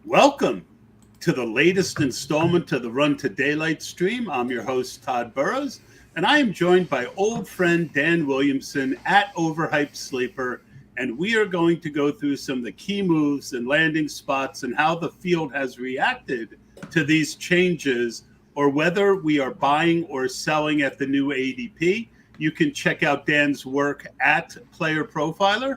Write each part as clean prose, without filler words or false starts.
Welcome to the latest installment to the Run to Daylight stream. I'm your host, Todd Burrows, and I am joined by old friend Dan Williamson at Overhyped Sleeper. And we are going to go through some of the key moves and landing spots and how the field has reacted to these changes, or whether we are buying or selling at the new ADP. You can check out Dan's work at Player Profiler.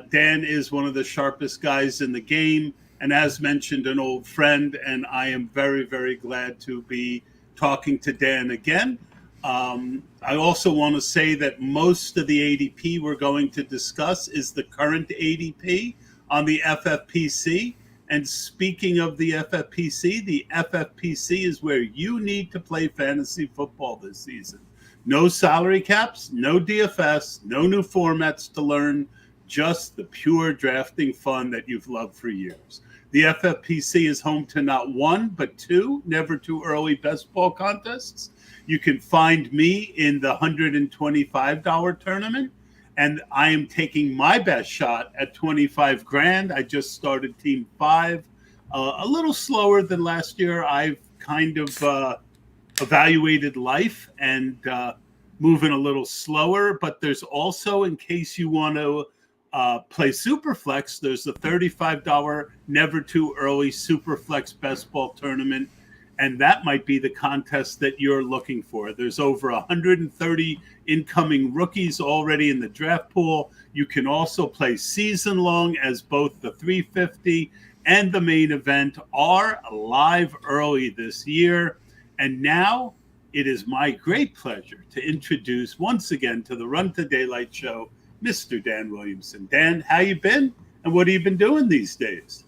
Dan is one of the sharpest guys in the game, and as mentioned, an old friend. And I am very, very glad to be talking to Dan again. I also want to say that most of the ADP we're going to discuss is the current ADP on the FFPC. And speaking of the FFPC is where you need to play fantasy football this season. No salary caps, no DFS, no new formats to learn, just the pure drafting fun that you've loved for years. The FFPC is home to not one, but two never too early best ball contests. You can find me in the $125 tournament, and I am taking my best shot at 25 grand. I just started Team 5, a little slower than last year. I've kind of evaluated life and moving a little slower, but there's also, in case you want to play Superflex, there's a $35 never too early Superflex best ball tournament, and that might be the contest that you're looking for. There's over 130 incoming rookies already in the draft pool. You can also play season long, as both the 350 and the main event are live early this year. And now it is my great pleasure to introduce once again to the Run to Daylight show, Mr. Dan Williamson. Dan, how you been? And what have you been doing these days?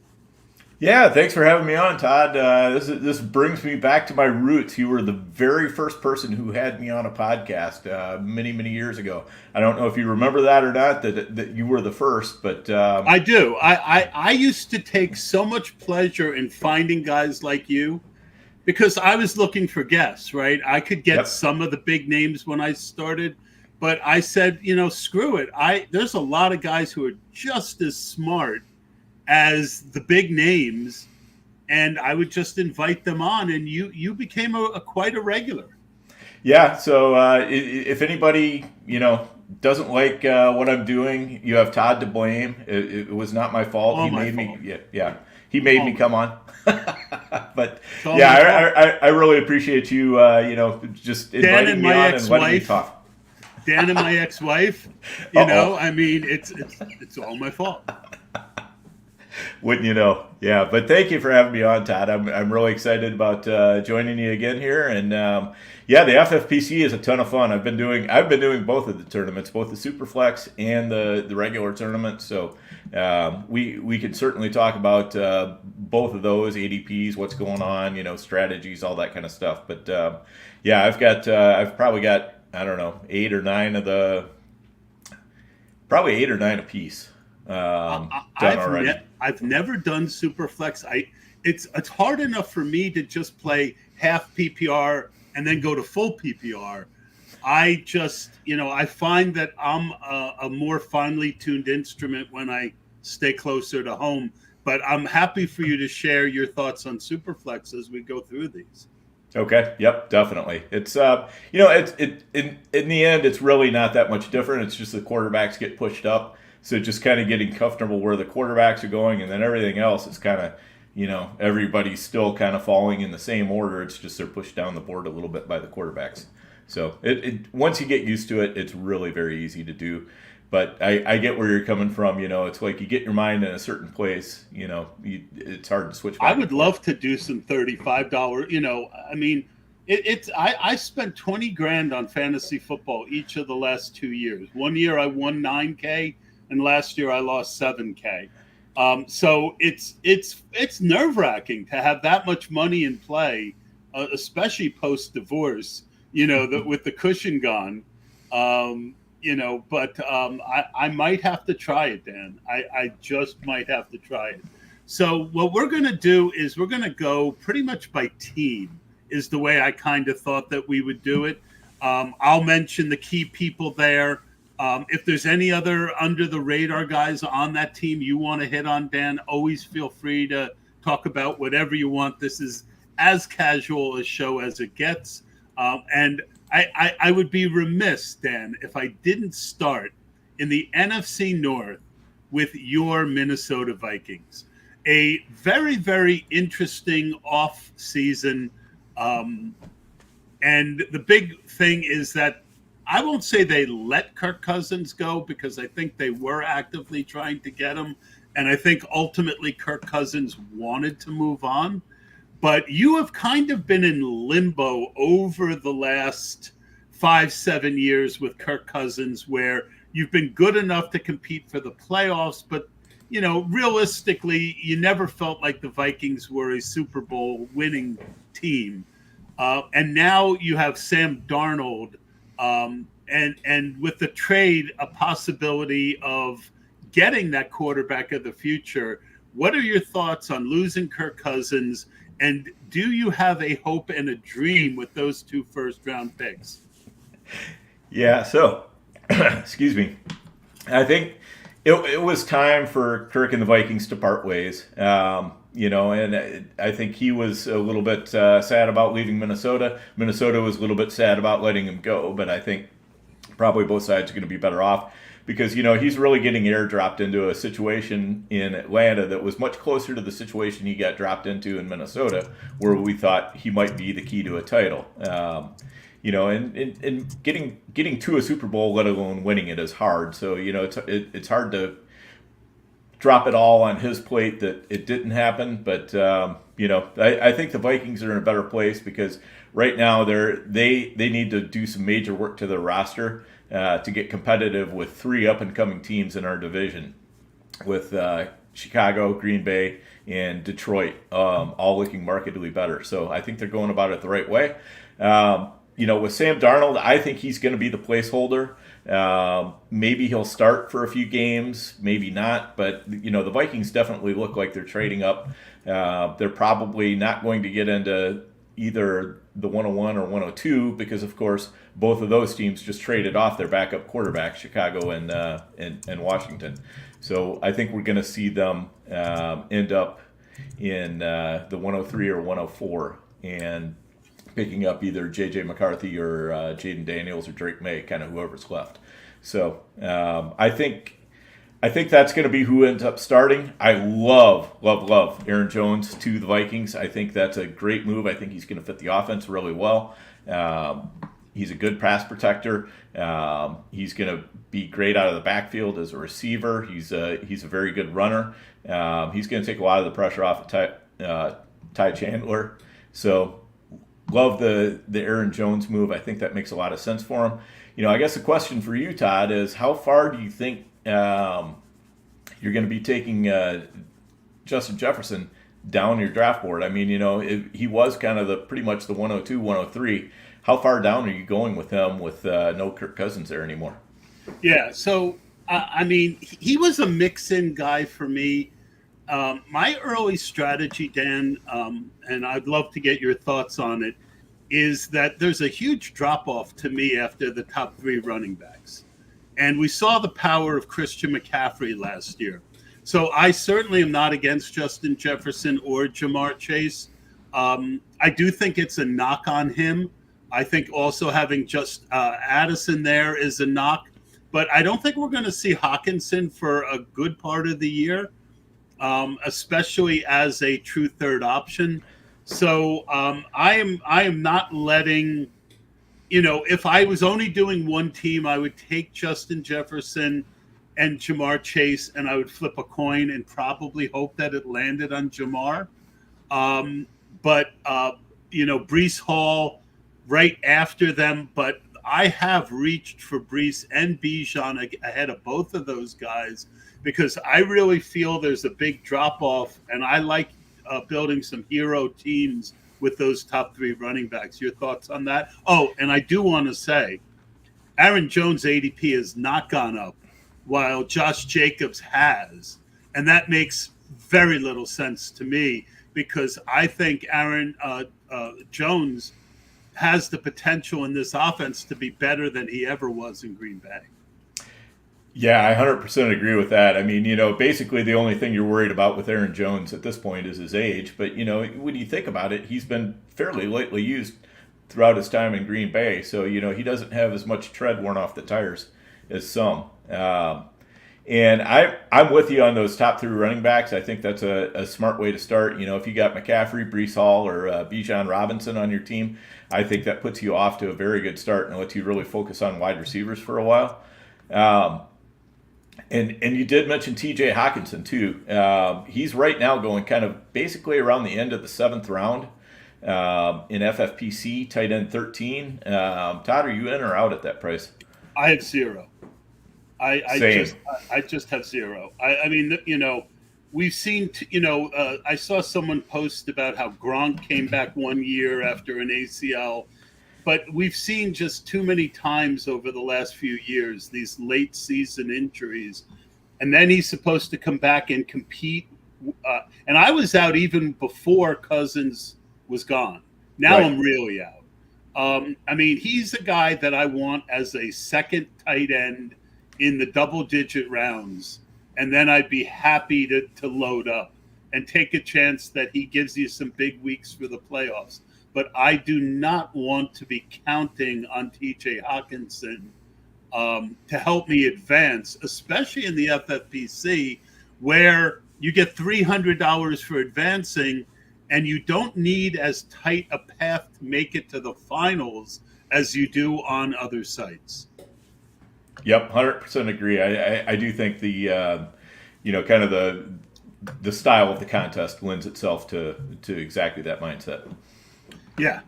Yeah, thanks for having me on, Todd. This brings me back to my roots. You were the very first person who had me on a podcast many years ago. I don't know if you remember that or not. That you were the first, but I do. I used to take so much pleasure in finding guys like you because I was looking for guests, right? I could get yep, some of the big names when I started, but I said, screw it. There's a lot of guys who are just as smart as the big names, and I would just invite them on, and you became a quite a regular. yeah. So if anybody doesn't like what I'm doing, you have Todd to blame. It was not my fault. All He my made fault. me. Yeah. He made All me my come fault. on. But It's all yeah, my fault. I really appreciate you. Just Dan inviting and me my on and letting me ex-wife, talk. Dan and my ex-wife, Uh oh. I mean, it's all my fault. Wouldn't you know? Yeah, but thank you for having me on, Todd. I'm really excited about joining you again here, and yeah, the FFPC is a ton of fun. I've been doing both of the tournaments, both the Superflex and the regular tournament. So we can certainly talk about both of those ADPs, what's going on, strategies, all that kind of stuff. But yeah, I've probably got, I don't know, probably 8 or 9 apiece done already. I've never done Superflex. It's hard enough for me to just play half PPR and then go to full PPR. I just, I find that I'm a more finely tuned instrument when I stay closer to home. But I'm happy for you to share your thoughts on Superflex as we go through these. Okay. Yep. Definitely. In the end, it's really not that much different. It's just the quarterbacks get pushed up. So just kind of getting comfortable where the quarterbacks are going, and then everything else is kind of, everybody's still kind of falling in the same order. It's just they're pushed down the board a little bit by the quarterbacks. So it once you get used to it, it's really very easy to do. But I get where you're coming from. It's like you get your mind in a certain place. It's hard to switch I back and would forth. love to do some $35. I mean, I spent 20 grand on fantasy football each of the last 2 years. One year I won 9K, and last year I lost 7K. So it's nerve wracking to have that much money in play, especially post divorce. With the cushion gone. But I might have to try it, Dan. I just might have to try it. So what we're going to do is we're going to go pretty much by team is the way I kind of thought that we would do it. I'll mention the key people there. If there's any other under the radar guys on that team you want to hit on, Dan, always feel free talk about whatever you want. This is as casual a show as it gets. And I would be remiss, Dan, if I didn't start in the NFC North with your Minnesota Vikings. A very, very interesting off season. And the big thing is that I won't say they let Kirk Cousins go, because I think they were actively trying to get him. And I think ultimately Kirk Cousins wanted to move on. But you have kind of been in limbo over the last 5-7 years with Kirk Cousins, where you've been good enough to compete for the playoffs, but realistically, you never felt like the Vikings were a Super Bowl winning team. And now you have Sam Darnold, and with the trade, a possibility of getting that quarterback of the future. What are your thoughts on losing Kirk Cousins? And do you have a hope and a dream with those 2 first-round picks? Yeah, so, excuse me. I think it was time for Kirk and the Vikings to part ways. And I think he was a little bit sad about leaving Minnesota. Minnesota was a little bit sad about letting him go, but I think probably both sides are going to be better off, because, he's really getting airdropped into a situation in Atlanta that was much closer to the situation he got dropped into in Minnesota, where we thought he might be the key to a title. And getting to a Super Bowl, let alone winning it, is hard. So, it's hard to drop it all on his plate that it didn't happen. But, I think the Vikings are in a better place, because right now they need to do some major work to their roster to get competitive with 3 up-and-coming teams in our division, with Chicago, Green Bay, and Detroit, all looking markedly better. So I think they're going about it the right way. With Sam Darnold, I think he's going to be the placeholder. Maybe he'll start for a few games, maybe not. But, the Vikings definitely look like they're trading up. They're probably not going to get into either the 101 or 102, because, of course, both of those teams just traded off their backup quarterback, Chicago and Washington. So I think we're going to see them end up in the 103 or 104 and picking up either J.J. McCarthy or Jaden Daniels or Drake May, kind of whoever's left. So I think that's going to be who ends up starting. I love Aaron Jones to the Vikings. I think that's a great move. I think he's going to fit the offense really well. He's a good pass protector. He's going to be great out of the backfield as a receiver. He's a very good runner. He's going to take a lot of the pressure off of Ty Chandler. So love the Aaron Jones move. I think that makes a lot of sense for him. I guess the question for you, Todd, is how far do you think you're going to be taking Justin Jefferson down your draft board? I mean, he was kind of pretty much the 102, 103. How far down are you going with him with no Kirk Cousins there anymore? Yeah, so, he was a mix-in guy for me. My early strategy, Dan, and I'd love to get your thoughts on it, is that there's a huge drop-off to me after the top 3 running backs. And we saw the power of Christian McCaffrey last year. So I certainly am not against Justin Jefferson or Jamar Chase. I do think it's a knock on him. I think also having just Addison there is a knock. But I don't think we're going to see Hawkinson for a good part of the year, especially as a true third option. So I am not letting, if I was only doing one team, I would take Justin Jefferson and Jamar Chase, and I would flip a coin and probably hope that it landed on Jamar. But Breece Hall right after them. But I have reached for Breece and Bijan ahead of both of those guys, because I really feel there's a big drop-off, and I like building some hero teams with those top 3 running backs. Your thoughts on that? Oh, and I do want to say, Aaron Jones' ADP has not gone up, while Josh Jacobs has. And that makes very little sense to me, because I think Aaron Jones has the potential in this offense to be better than he ever was in Green Bay. Yeah, I 100% agree with that. I mean, basically the only thing you're worried about with Aaron Jones at this point is his age. But, when you think about it, he's been fairly lightly used throughout his time in Green Bay. So, he doesn't have as much tread worn off the tires as some. And I'm with you on those top three running backs. I think that's a smart way to start. If you got McCaffrey, Breece Hall, or Bijan Robinson on your team, I think that puts you off to a very good start and lets you really focus on wide receivers for a while. And you did mention T.J. Hawkinson too. He's right now going kind of basically around the end of the 7th round in FFPC, tight end 13. Todd, are you in or out at that price? I have zero. I just have zero. I mean, we've seen, I saw someone post about how Gronk came back 1 year after an ACL. But we've seen just too many times over the last few years these late season injuries, and then he's supposed to come back and compete. And I was out even before Cousins was gone. Now right. I'm really out. I mean, he's a guy that I want as a second tight end in the double-digit rounds, and then I'd be happy to load up and take a chance that he gives you some big weeks for the playoffs. But I do not want to be counting on T.J. Hawkinson to help me advance, especially in the FFPC, where you get $300 for advancing, and you don't need as tight a path to make it to the finals as you do on other sites. Yep, 100% agree. I do think the kind of the style of the contest lends itself to exactly that mindset. Yeah.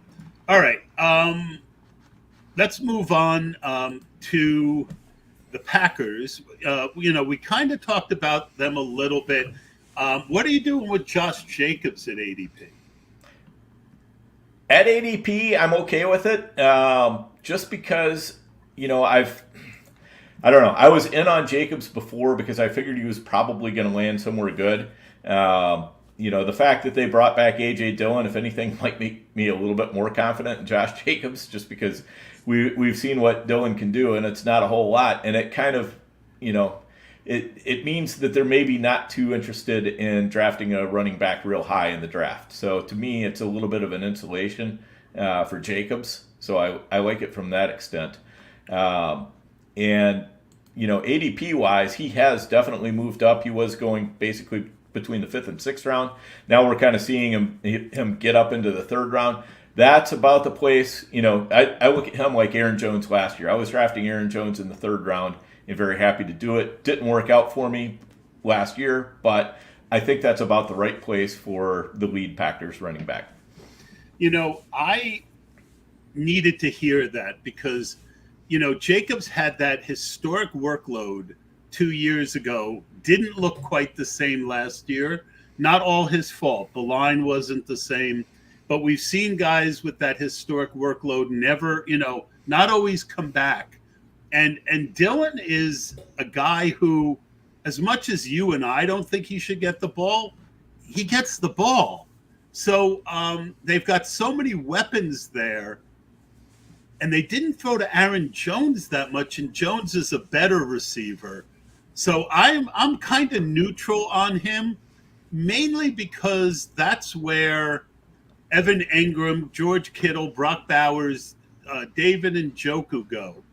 All right. Let's move on to the Packers. We kind of talked about them a little bit. What are you doing with Josh Jacobs at ADP? At ADP, I'm okay with it. Just because, I don't know. I was in on Jacobs before because I figured he was probably going to land somewhere good. The fact that they brought back A.J. Dillon, if anything, might make me a little bit more confident in Josh Jacobs, just because we've seen what Dillon can do, and it's not a whole lot. And it kind of, it means that they're maybe not too interested in drafting a running back real high in the draft. So to me, it's a little bit of an insulation for Jacobs. So I like it from that extent. And ADP-wise, he has definitely moved up. He was going basically between the 5th and 6th round. Now we're kind of seeing him get up into the 3rd round. That's about the place. I look at him like Aaron Jones last year. I was drafting Aaron Jones in the 3rd round and very happy to do it. Didn't work out for me last year, but I think that's about the right place for the lead Packers running back. I needed to hear that because, Jacobs had that historic workload 2 years ago. Didn't look quite the same last year. Not all his fault. The line wasn't the same. But we've seen guys with that historic workload never, not always come back. And Dillon is a guy who, as much as you and I don't think he should get the ball, he gets the ball. So they've got so many weapons there. And they didn't throw to Aaron Jones that much, and Jones is a better receiver. So I'm kind of neutral on him, mainly because that's where Evan Engram, George Kittle, Brock Bowers, David Njoku go.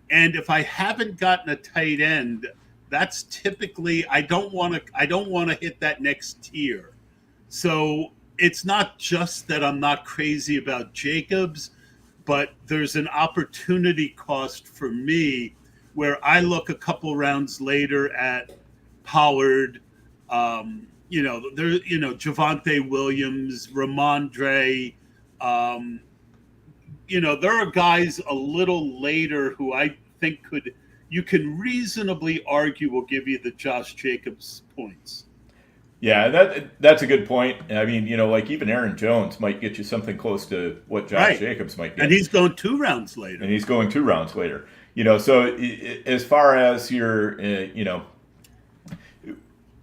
And if I haven't gotten a tight end, that's typically I don't want to hit that next tier. So it's not just that I'm not crazy about Jacobs, but there's an opportunity cost for me where I look a couple rounds later at Pollard, Javonte Williams, Ramondre. There are guys a little later who I think you can reasonably argue will give you the Josh Jacobs points. Yeah, that's a good point. I mean, like even Aaron Jones might get you something close to what Josh Jacobs might get. And he's going 2 rounds later. So as far as your,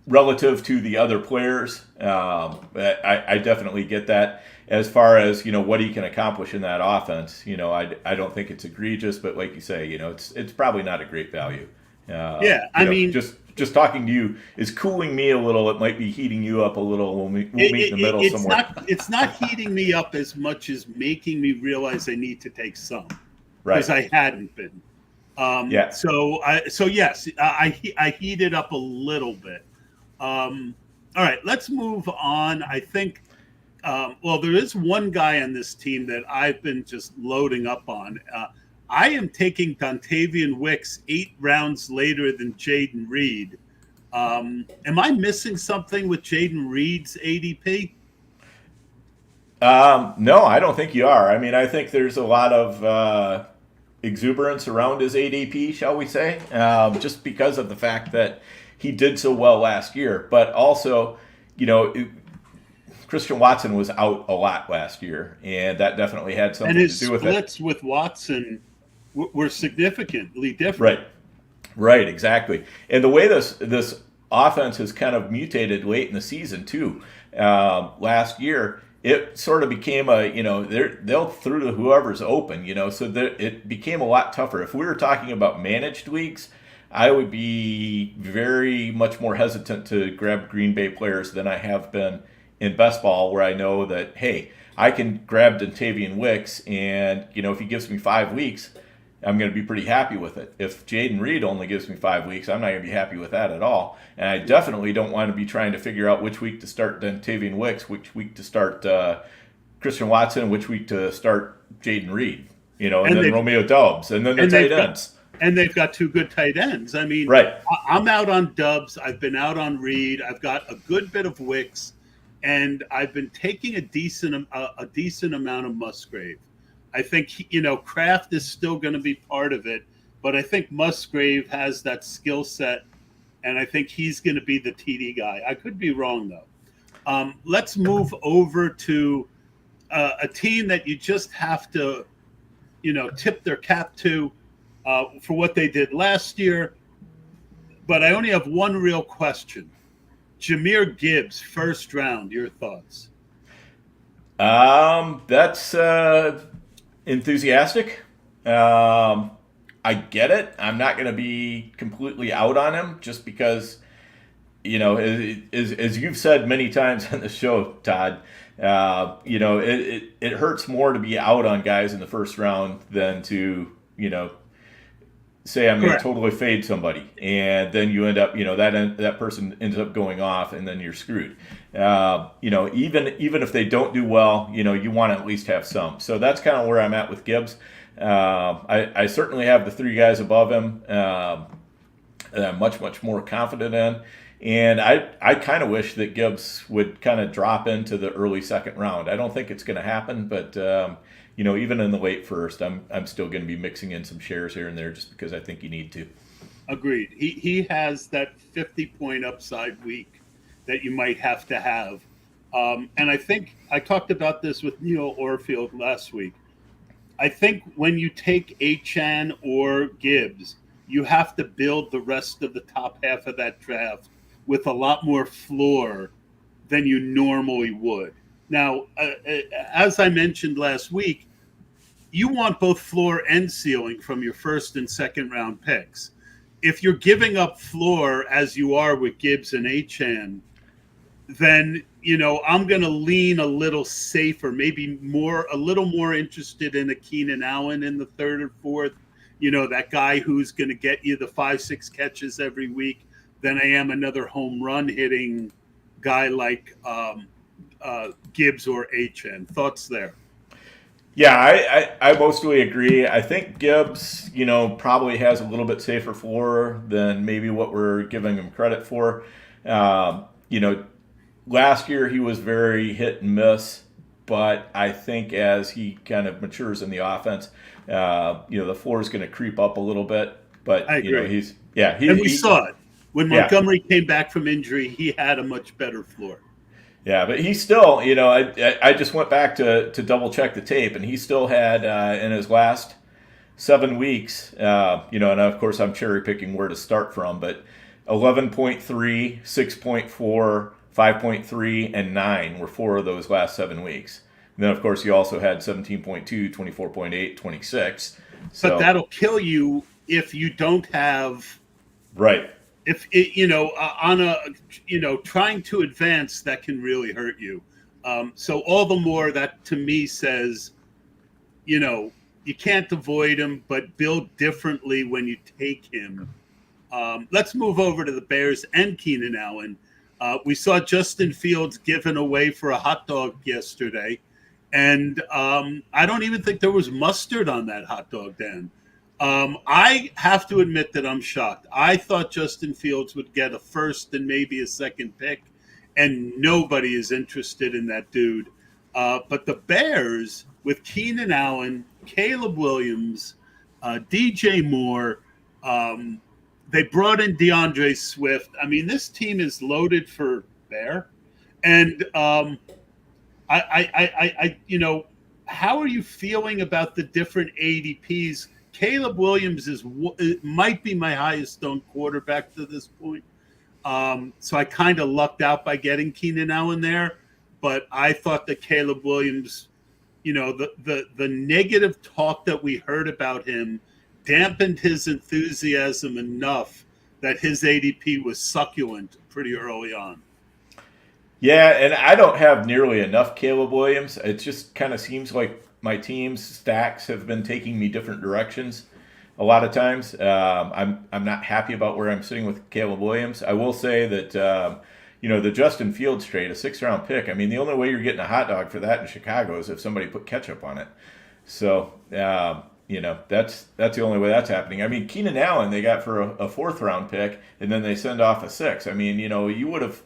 relative to the other players, I definitely get that. As far as, what he can accomplish in that offense, I don't think it's egregious, but like you say, it's probably not a great value Yeah, I mean, just talking to you is cooling me a little. It might be heating you up a little. We'll meet in the middle it's somewhere. it's not heating me up as much as making me realize I need to take some because Right. I hadn't been. Yeah. So yes, I heated up a little bit. All right, let's move on. I think. Well, there is one guy on this team that I've been just loading up on. I am taking Dontavian Wicks 8 rounds later than Jaden Reed. Am I missing something with Jaden Reed's ADP? No, I don't think you are. I mean, I think there's a lot of exuberance around his ADP, shall we say, just because of the fact that he did so well last year. But also, Christian Watson was out a lot last year, and that definitely had something And his to do with it. splits with Watson were significantly different. Right. Right, exactly. And the way this offense has kind of mutated late in the season too. Last year, it sort of became they'll throw to whoever's open, so it became a lot tougher. If we were talking about managed leagues, I would be very much more hesitant to grab Green Bay players than I have been in best ball, where I know that, hey, I can grab Dontavian Wicks, and if he gives me 5 weeks, I'm going to be pretty happy with it. If Jaden Reed only gives me 5 weeks, I'm not going to be happy with that at all. And I definitely don't want to be trying to figure out which week to start Dontavian Wicks, which week to start Christian Watson, which week to start Jaden Reed, and then Romeo Doubs, and then the tight ends. And they've got 2 good tight ends. I mean, right. I'm out on Doubs. I've been out on Reed. I've got a good bit of Wicks, and I've been taking a decent amount of Musgrave. I think Kraft is still going to be part of it, but I think Musgrave has that skill set, and I think he's going to be the TD guy. I could be wrong though. Let's move over to a team that you just have to, tip their cap to for what they did last year. But I only have one real question: Jahmyr Gibbs, first round. Your thoughts? That's enthusiastic. I get it. I'm not going to be completely out on him just because, as you've said many times on the show, Todd, it hurts more to be out on guys in the first round than to, say I'm going to totally fade somebody, and then you end up, that person ends up going off, and then you're screwed. Even if they don't do well, you want to at least have some. So that's kind of where I'm at with Gibbs. I certainly have the 3 guys above him that I'm much more confident in. And I kind of wish that Gibbs would kind of drop into the early second round. I don't think it's going to happen, but even in the late first, I'm still going to be mixing in some shares here and there just because I think you need to. Agreed. He has that 50-point upside week that you might have to have. And I think I talked about this with Neil Orfield last week. I think when you take Achane or Gibbs, you have to build the rest of the top half of that draft with a lot more floor than you normally would. Now, as I mentioned last week, you want both floor and ceiling from your first and second round picks. If you're giving up floor as you are with Gibbs and Achane, then I'm going to lean a little safer, maybe a little more interested in a Keenan Allen in the third or fourth, that guy who's going to get you the 5-6 catches every week, than I am another home run hitting guy like Gibbs or Achane. Thoughts there? Yeah, I mostly agree. I think Gibbs, probably has a little bit safer floor than maybe what we're giving him credit for. Last year he was very hit and miss, but I think as he kind of matures in the offense, the floor is going to creep up a little bit. But I agree. And we saw it when Montgomery came back from injury. He had a much better floor. Yeah, but he still, I just went back to double check the tape, and he still had in his last 7 weeks, and of course I'm cherry picking where to start from, but 11.3, 6.4, 5.3, and 9 were 4 of those last 7 weeks. And then, of course, you also had 17.2, 24.8, 26. So. But that'll kill you if you don't have Right. If it, on a, trying to advance, that can really hurt you. So all the more that to me says, you can't avoid him, but build differently when you take him. Let's move over to the Bears and Keenan Allen. We saw Justin Fields given away for a hot dog yesterday, and I don't even think there was mustard on that hot dog, Dan. I have to admit that I'm shocked. I thought Justin Fields would get a first and maybe a second pick, and nobody is interested in that dude. But the Bears, with Keenan Allen, Caleb Williams, DJ Moore, they brought in DeAndre Swift. I mean, this team is loaded for bear. And how are you feeling about the different ADPs? Caleb Williams might be my highest owned quarterback to this point. So I kind of lucked out by getting Keenan Allen there. But I thought that Caleb Williams, the negative talk that we heard about him dampened his enthusiasm enough that his ADP was succulent pretty early on. Yeah, and I don't have nearly enough Caleb Williams. It just kind of seems like my team's stacks have been taking me different directions a lot of times. I'm not happy about where I'm sitting with Caleb Williams. I will say that the Justin Fields trade, a 6th-round pick. I mean, the only way you're getting a hot dog for that in Chicago is if somebody put ketchup on it. So that's the only way that's happening. I mean, Keenan Allen they got for a 4th-round pick, and then they send off a 6th. I mean, you would have.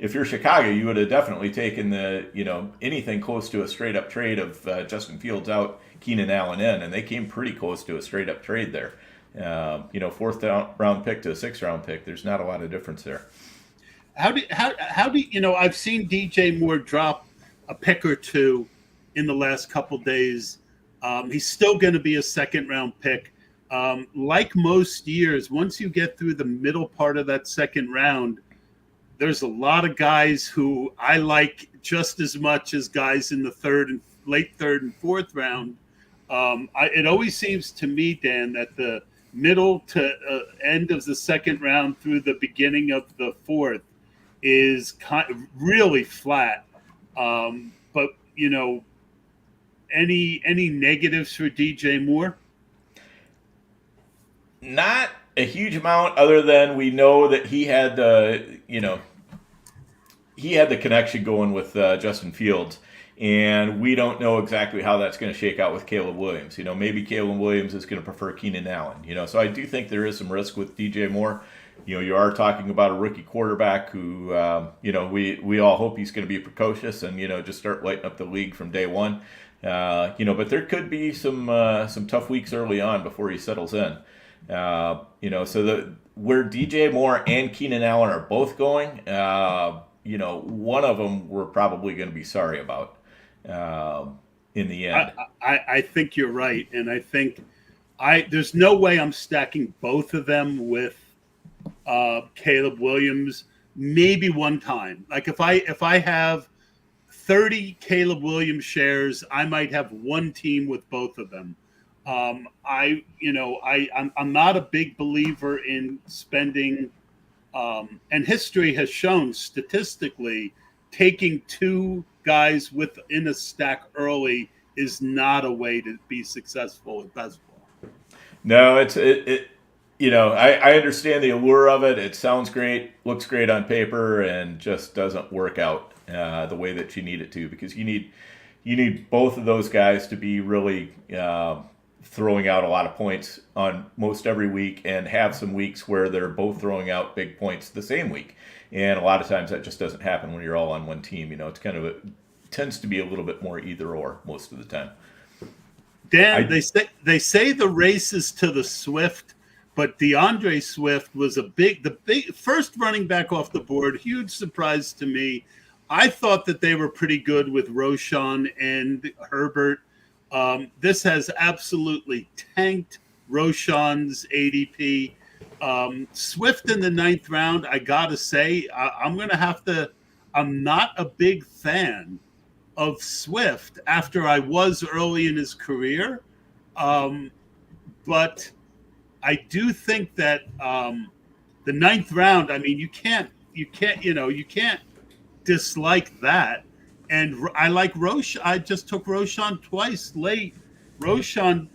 If you're Chicago, you would have definitely taken anything close to a straight up trade of Justin Fields out, Keenan Allen in, and they came pretty close to a straight up trade there. 4th-round pick to a 6th-round pick. There's not a lot of difference there. How do I've seen DJ Moore drop a pick or two in the last couple days. He's still going to be a 2nd-round pick. Like most years, once you get through the middle part of that 2nd round, there's a lot of guys who I like just as much as guys in the late 3rd and 4th round. It always seems to me, Dan, that the middle to end of the 2nd round through the beginning of the 4th is kind of really flat. But any negatives for DJ Moore? Not a huge amount, other than we know that he had the connection going with Justin Fields, and we don't know exactly how that's going to shake out with Caleb Williams. Maybe Caleb Williams is going to prefer Keenan Allen. So I do think there is some risk with DJ Moore. You are talking about a rookie quarterback who, we all hope he's going to be precocious and just start lighting up the league from day one. But there could be some tough weeks early on before he settles in. So where DJ Moore and Keenan Allen are both going, one of them we're probably going to be sorry about in the end. I think you're right, and I think there's no way I'm stacking both of them with Caleb Williams. Maybe one time, like if I have 30 Caleb Williams shares, I might have one team with both of them. I'm not a big believer in spending, and history has shown statistically taking 2 guys within a stack early is not a way to be successful at basketball. No, I understand the allure of it. It sounds great, looks great on paper, and just doesn't work out the way that you need it to, because you need both of those guys to be really throwing out a lot of points on most every week, and have some weeks where they're both throwing out big points the same week. And a lot of times that just doesn't happen when you're all on one team. It's kind of tends to be a little bit more either or most of the time. Dan, they say the race is to the Swift, but DeAndre Swift was the big first running back off the board. Huge surprise to me. I thought that they were pretty good with Roschon and Herbert. This has absolutely tanked Roschon's ADP. Swift in the 9th round, I gotta say, I'm not a big fan of Swift after I was early in his career. But I do think that the ninth round. I mean, you can't dislike that. And I like Roche. I just took Roshan twice late. Roshan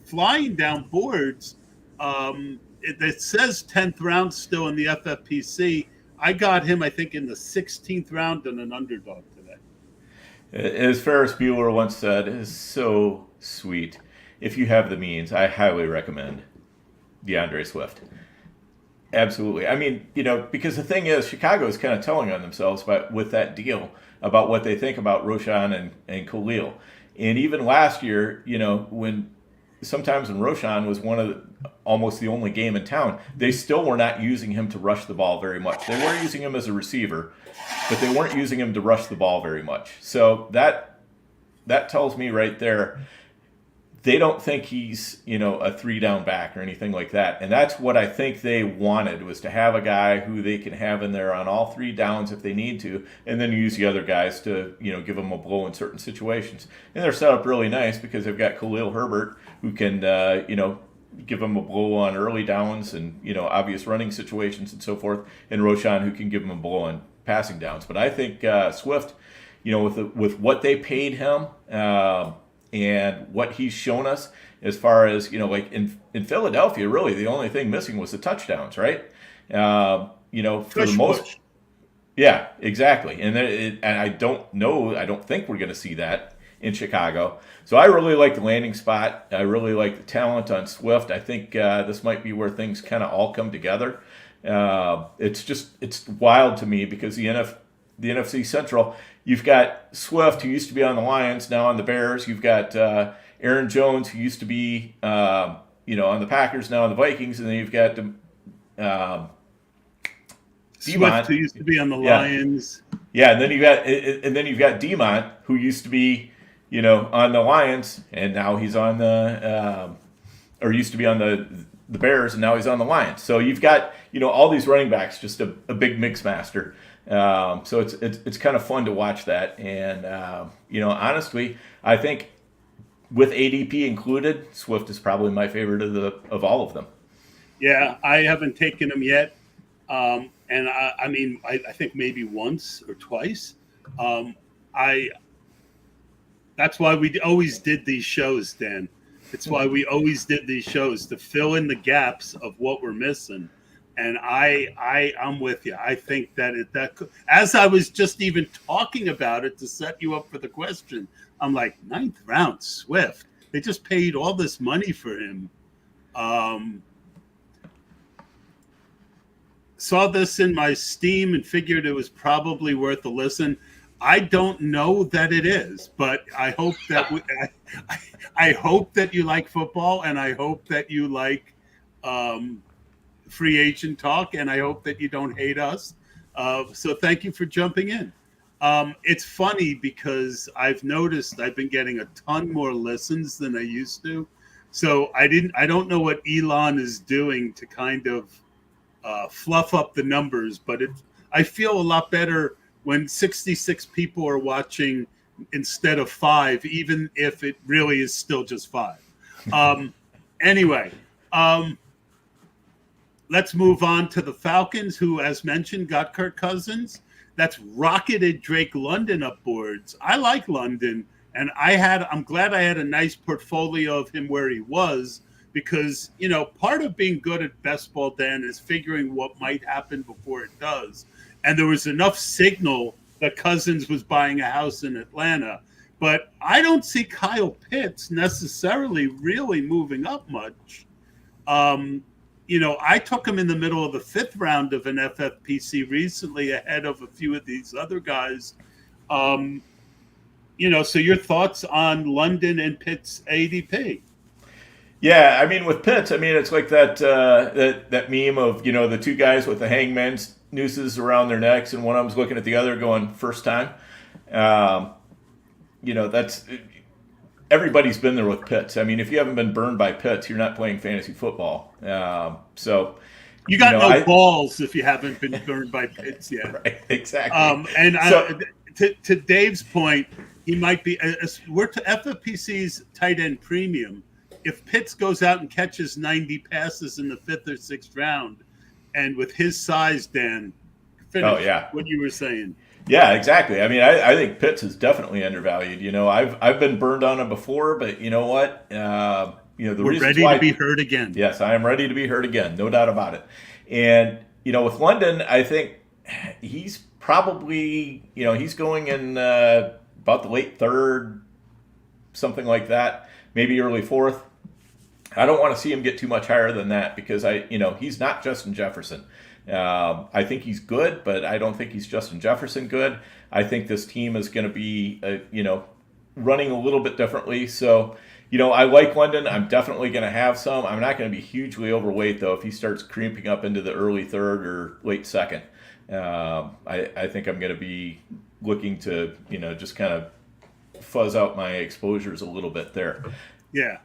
flying down boards. It says 10th round still in the FFPC. I got him, I think, in the 16th round and an underdog today. As Ferris Bueller once said, "It is so sweet. If you have the means, I highly recommend DeAndre Swift." Absolutely. I mean, because the thing is, Chicago is kind of telling on themselves with that deal about what they think about Roshan and Khalil. And even last year, when Roshan was almost the only game in town, they still were not using him to rush the ball very much. They were using him as a receiver, but they weren't using him to rush the ball very much. So that tells me right there, they don't think he's, a 3-down back or anything like that. And that's what I think they wanted, was to have a guy who they can have in there on all 3 downs if they need to, and then use the other guys to, give them a blow in certain situations. And they're set up really nice because they've got Khalil Herbert, who can, give them a blow on early downs and, obvious running situations and so forth, and Roshan, who can give them a blow on passing downs. But I think Swift, with what they paid him, and what he's shown us as far as, like in Philadelphia, really the only thing missing was the touchdowns, right? For the most, yeah, exactly. And I don't think we're going to see that in Chicago. So I really like the landing spot. I really like the talent on Swift. I think this might be where things kind of all come together. It's wild to me because the NFC Central, you've got Swift, who used to be on the Lions, now on the Bears. You've got Aaron Jones, who used to be on the Packers, now on the Vikings, and then you've got Swift, who used to be on the Lions. Yeah, and then you've got Demont, who used to be on the Lions, and now he's on or used to be on the Bears, and now he's on the Lions. So you've got all these running backs, just a big mix master. So it's kind of fun to watch that, and honestly, I think with ADP included, Swift is probably my favorite of all of them. Yeah, I haven't taken him yet, and I think maybe once or twice. That's why we always did these shows, Dan. It's why we always did these shows, to fill in the gaps of what we're missing. And I'm with you. I think that as I was just even talking about it to set you up for the question, I'm like, 9th round Swift. They just paid all this money for him. Saw this in my Steam and figured it was probably worth a listen. I don't know that it is, but I hope that I hope that you like football, and I hope that you like free agent talk, and I hope that you don't hate us. So thank you for jumping in. It's funny because I've noticed I've been getting a ton more listens than I used to. So I don't know what Elon is doing to kind of fluff up the numbers, but I feel a lot better when 66 people are watching instead of 5, even if it really is still just 5. Anyway, let's move on to the Falcons, who, as mentioned, got Kirk Cousins. That's rocketed Drake London up boards. I like London, and I'm glad I had a nice portfolio of him where he was, because, part of being good at best ball, Dan, is figuring what might happen before it does. And there was enough signal that Cousins was buying a house in Atlanta. But I don't see Kyle Pitts necessarily really moving up much. I took him in the middle of the 5th round of an FFPC recently, ahead of a few of these other guys. So your thoughts on London and Pitts ADP? Yeah, I mean, with Pitts, it's like that meme of, the two guys with the hangman's nooses around their necks, and one of them's looking at the other going, first time. That's everybody's been there with Pitts. If you haven't been burned by Pitts, you're not playing fantasy football. So you got no balls if you haven't been burned by Pitts yet. Right, exactly. To Dave's point, he might be. We're to FFPC's tight end premium. If Pitts goes out and catches 90 passes in the 5th or 6th round, And with his size, Dan, finish yeah. what you were saying. Yeah, exactly. I mean, I think Pitts is definitely undervalued. I've been burned on him before, but you know what? The We're reasons ready to why. be heard again. Yes, I am ready to be heard again, no doubt about it. And with London, I think he's probably he's going in about the late third, something like that, maybe early fourth. I don't want to see him get too much higher than that because he's not Justin Jefferson. I think he's good, but I don't think he's Justin Jefferson good. I think this team is going to be, running a little bit differently. So, I like London. I'm definitely going to have some. I'm not going to be hugely overweight, though, if he starts creeping up into the early third or late second. I think I'm going to be looking to, just kind of fuzz out my exposures a little bit there. Yeah.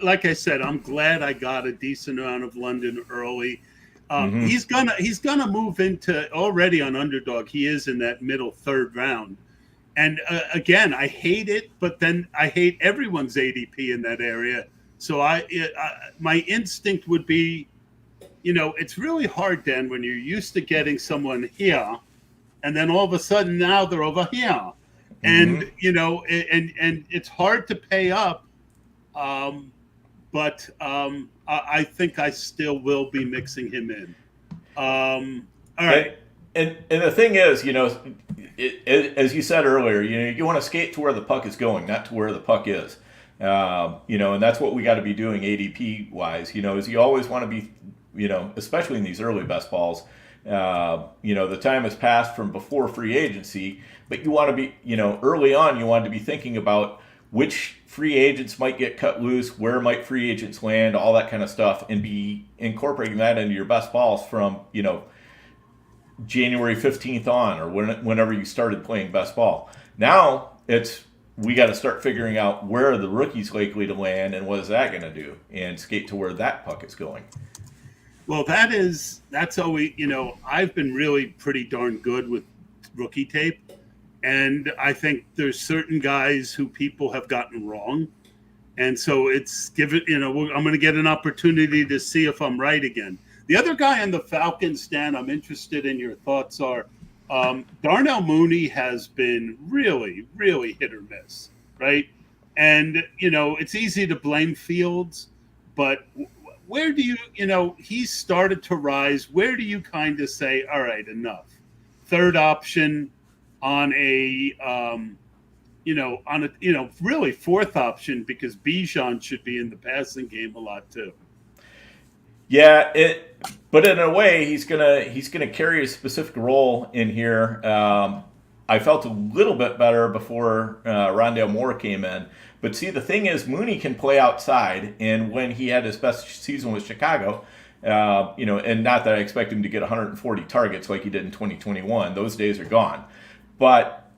Like I said, I'm glad I got a decent amount of London early. He's gonna move into already on Underdog. He is in that middle third round, and again, I hate it, but then I hate everyone's ADP in that area. So my instinct would be, it's really hard, Dan, when you're used to getting someone here, and then all of a sudden now they're over here, and and it's hard to pay up. But I think I still will be mixing him in. All right. And the thing is, as you said earlier, you want to skate to where the puck is going, not to where the puck is. And that's what we got to be doing ADP wise. Is you always want to be, especially in these early best balls. The time has passed from before free agency, but you want to be, early on, you want to be thinking about which free agents might get cut loose, where might free agents land, all that kind of stuff, and be incorporating that into your best balls from, January 15th on, or whenever you started playing best ball. Now we got to start figuring out where are the rookies likely to land and what is that going to do, and skate to where that puck is going. Well, that's always, I've been really pretty darn good with rookie tape. And I think there's certain guys who people have gotten wrong. And so I'm going to get an opportunity to see if I'm right again. The other guy on the Falcons, Dan, I'm interested in your thoughts are, Darnell Mooney has been really, really hit or miss, right? And, it's easy to blame Fields, but where do he's started to rise. Where do you kind of say, all right, enough? Third option, on a really fourth option, because Bijan should be in the passing game a lot too. Yeah, but in a way he's gonna carry a specific role in here. I felt a little bit better before Rondale Moore came in, but see, the thing is, Mooney can play outside, and when he had his best season with Chicago, and not that I expect him to get 140 targets like he did in 2021, those days are gone. But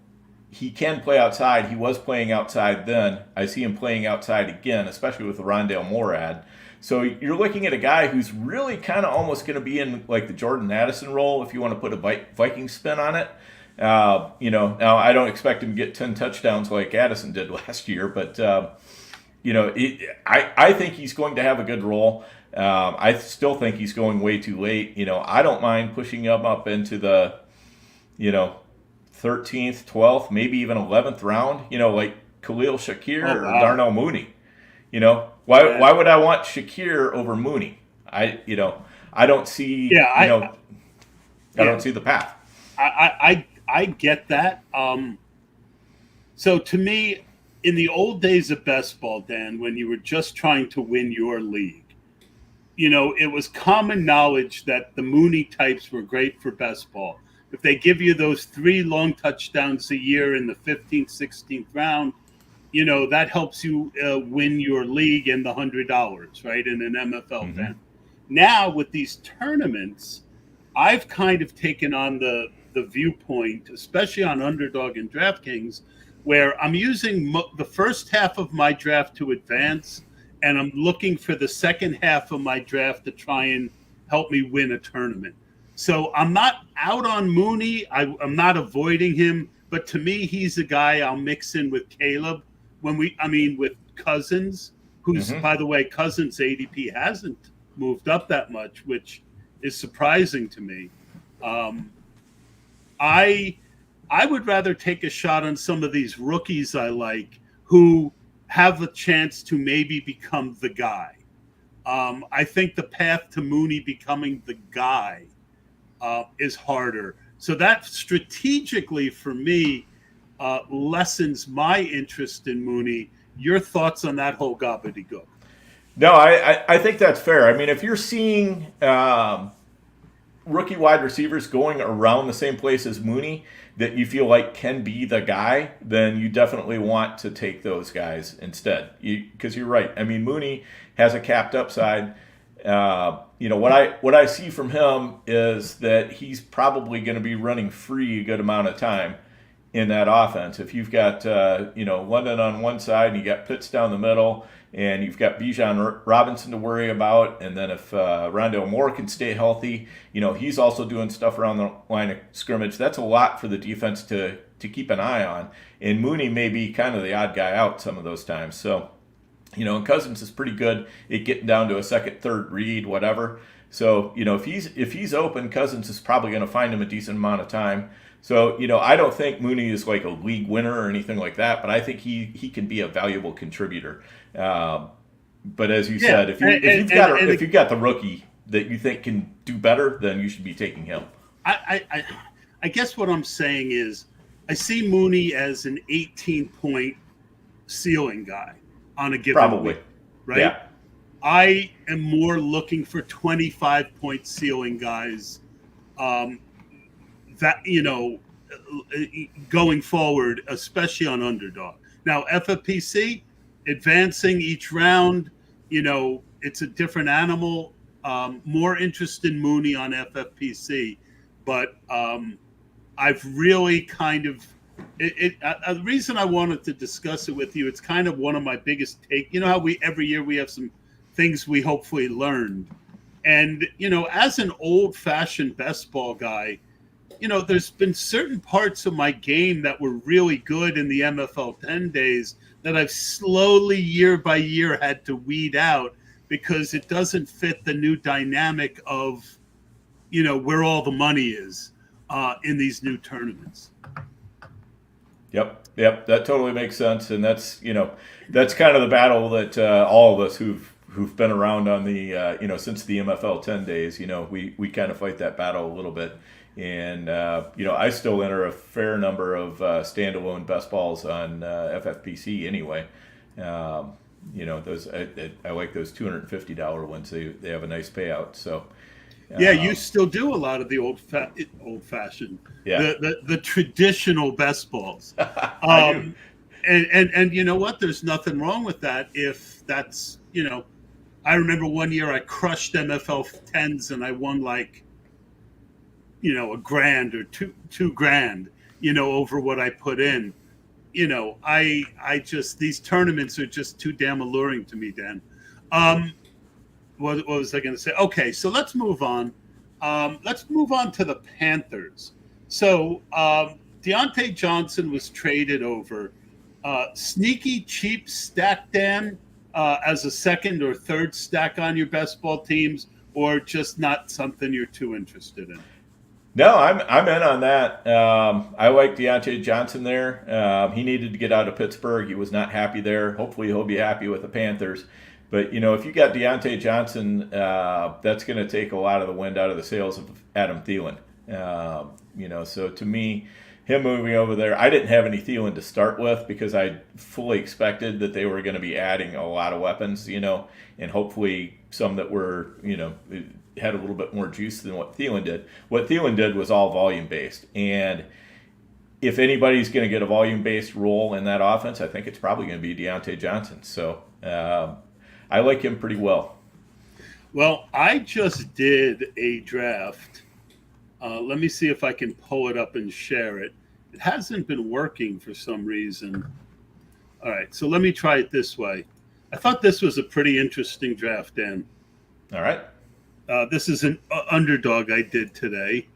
he can play outside. He was playing outside then. I see him playing outside again, especially with the Rondale Moore ad. So you're looking at a guy who's really kind of almost going to be in like the Jordan Addison role, if you want to put a Viking spin on it. Now I don't expect him to get 10 touchdowns like Addison did last year, but I think he's going to have a good role. I still think he's going way too late. I don't mind pushing him up into the, 13th, 12th, maybe even 11th round, like Khalil Shakir or Darnell Mooney. Why would I want Shakir over Mooney? I don't see, I don't see the path. I get that. So to me, in the old days of best ball, Dan, when you were just trying to win your league, it was common knowledge that the Mooney types were great for best ball. If they give you those 3 long touchdowns a year in the 15th, 16th round, that helps you win your league and the $100, right, in an MFL event. Now, with these tournaments, I've kind of taken on the viewpoint, especially on Underdog and DraftKings, where I'm using the first half of my draft to advance, and I'm looking for the second half of my draft to try and help me win a tournament. So I'm not out on Mooney. I'm not avoiding him, but to me, he's a guy I'll mix in with Caleb with Cousins, who's, by the way, Cousins' ADP hasn't moved up that much, which is surprising to me. Um, I I would rather take a shot on some of these rookies I like who have a chance to maybe become the guy. I think the path to Mooney becoming the guy is harder. So that strategically for me lessens my interest in Mooney. Your thoughts on that whole gobbledygook? No, I think that's fair. I mean, if you're seeing rookie wide receivers going around the same place as Mooney that you feel like can be the guy, then you definitely want to take those guys instead. Because you're right. I mean, Mooney has a capped upside. What I see from him is that he's probably going to be running free a good amount of time in that offense. If you've got London on one side and you got Pitts down the middle, and you've got Bijan Robinson to worry about, and then if Rondale Moore can stay healthy, he's also doing stuff around the line of scrimmage. That's a lot for the defense to keep an eye on. And Mooney may be kind of the odd guy out some of those times. So, and Cousins is pretty good at getting down to a second, third read, whatever. So, if he's open, Cousins is probably going to find him a decent amount of time. So, I don't think Mooney is like a league winner or anything like that, but I think he can be a valuable contributor. But as you said, if you've got the rookie that you think can do better, then you should be taking him. I guess what I'm saying is I see Mooney as an 18-point ceiling guy on a given week, right? Yeah. I am more looking for 25-point ceiling guys going forward, especially on underdog. Now, FFPC, advancing each round, it's a different animal. More interest in Mooney on FFPC, but I've really kind of the reason I wanted to discuss it with you. It's kind of one of my biggest take. You know how every year we have some things we hopefully learned, and as an old-fashioned best ball guy, there's been certain parts of my game that were really good in the MFL 10 days that I've slowly, year by year, had to weed out because it doesn't fit the new dynamic of, where all the money is in these new tournaments. Yep, that totally makes sense, and that's kind of the battle that all of us who've been around on the since the MFL 10 days, we kind of fight that battle a little bit. And, I still enter a fair number of standalone best balls on FFPC anyway. Those I like those $250 ones. They have a nice payout. So yeah, you still do a lot of the old fashioned, the traditional best balls. And you know what? There's nothing wrong with that if that's I remember one year I crushed MFL 10s and I won like $1,000 or $2,000, over what I put in. I just, these tournaments are just too damn alluring to me, Dan. What was I going to say? Okay, so let's move on. Let's move on to the Panthers. So Deontay Johnson was traded over. Sneaky, cheap stack, Dan, as a second or third stack on your best ball teams, or just not something you're too interested in? No, I'm in on that. I like Deontay Johnson there. He needed to get out of Pittsburgh. He was not happy there. Hopefully he'll be happy with the Panthers. But, if you got Deontay Johnson, that's going to take a lot of the wind out of the sails of Adam Thielen. So to me, him moving over there, I didn't have any Thielen to start with because I fully expected that they were going to be adding a lot of weapons, and hopefully some that were, had a little bit more juice than what Thielen did. What Thielen did was all volume-based. And if anybody's going to get a volume-based role in that offense, I think it's probably going to be Deontay Johnson. So I like him pretty well. Well, I just did a draft. Let me see if I can pull it up and share it. It hasn't been working for some reason. All right, so let me try it this way. I thought this was a pretty interesting draft, Dan. All right. This is an underdog I did today.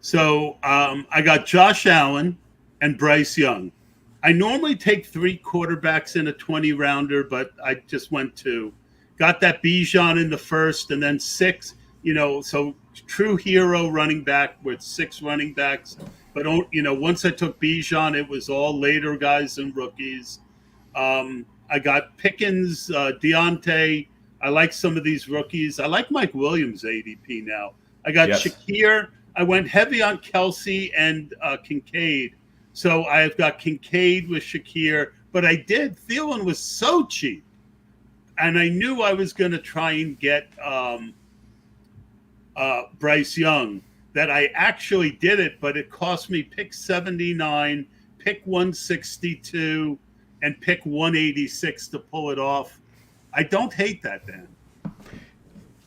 So I got Josh Allen and Bryce Young. I normally take 3 quarterbacks in a 20 rounder, but I just went 2. Got that Bijan in the first, and then 6. So true hero running back with 6 running backs. But once I took Bijan, it was all later guys and rookies. I got Pickens, Deontay. I like some of these rookies. I like Mike Williams' ADP now. I got Shakir. I went heavy on Kelsey and Kincaid. So I've got Kincaid with Shakir. But Thielen was so cheap. And I knew I was going to try and get Bryce Young, that I actually did it, but it cost me pick 79, pick 162, and pick 186 to pull it off. I don't hate that, Dan.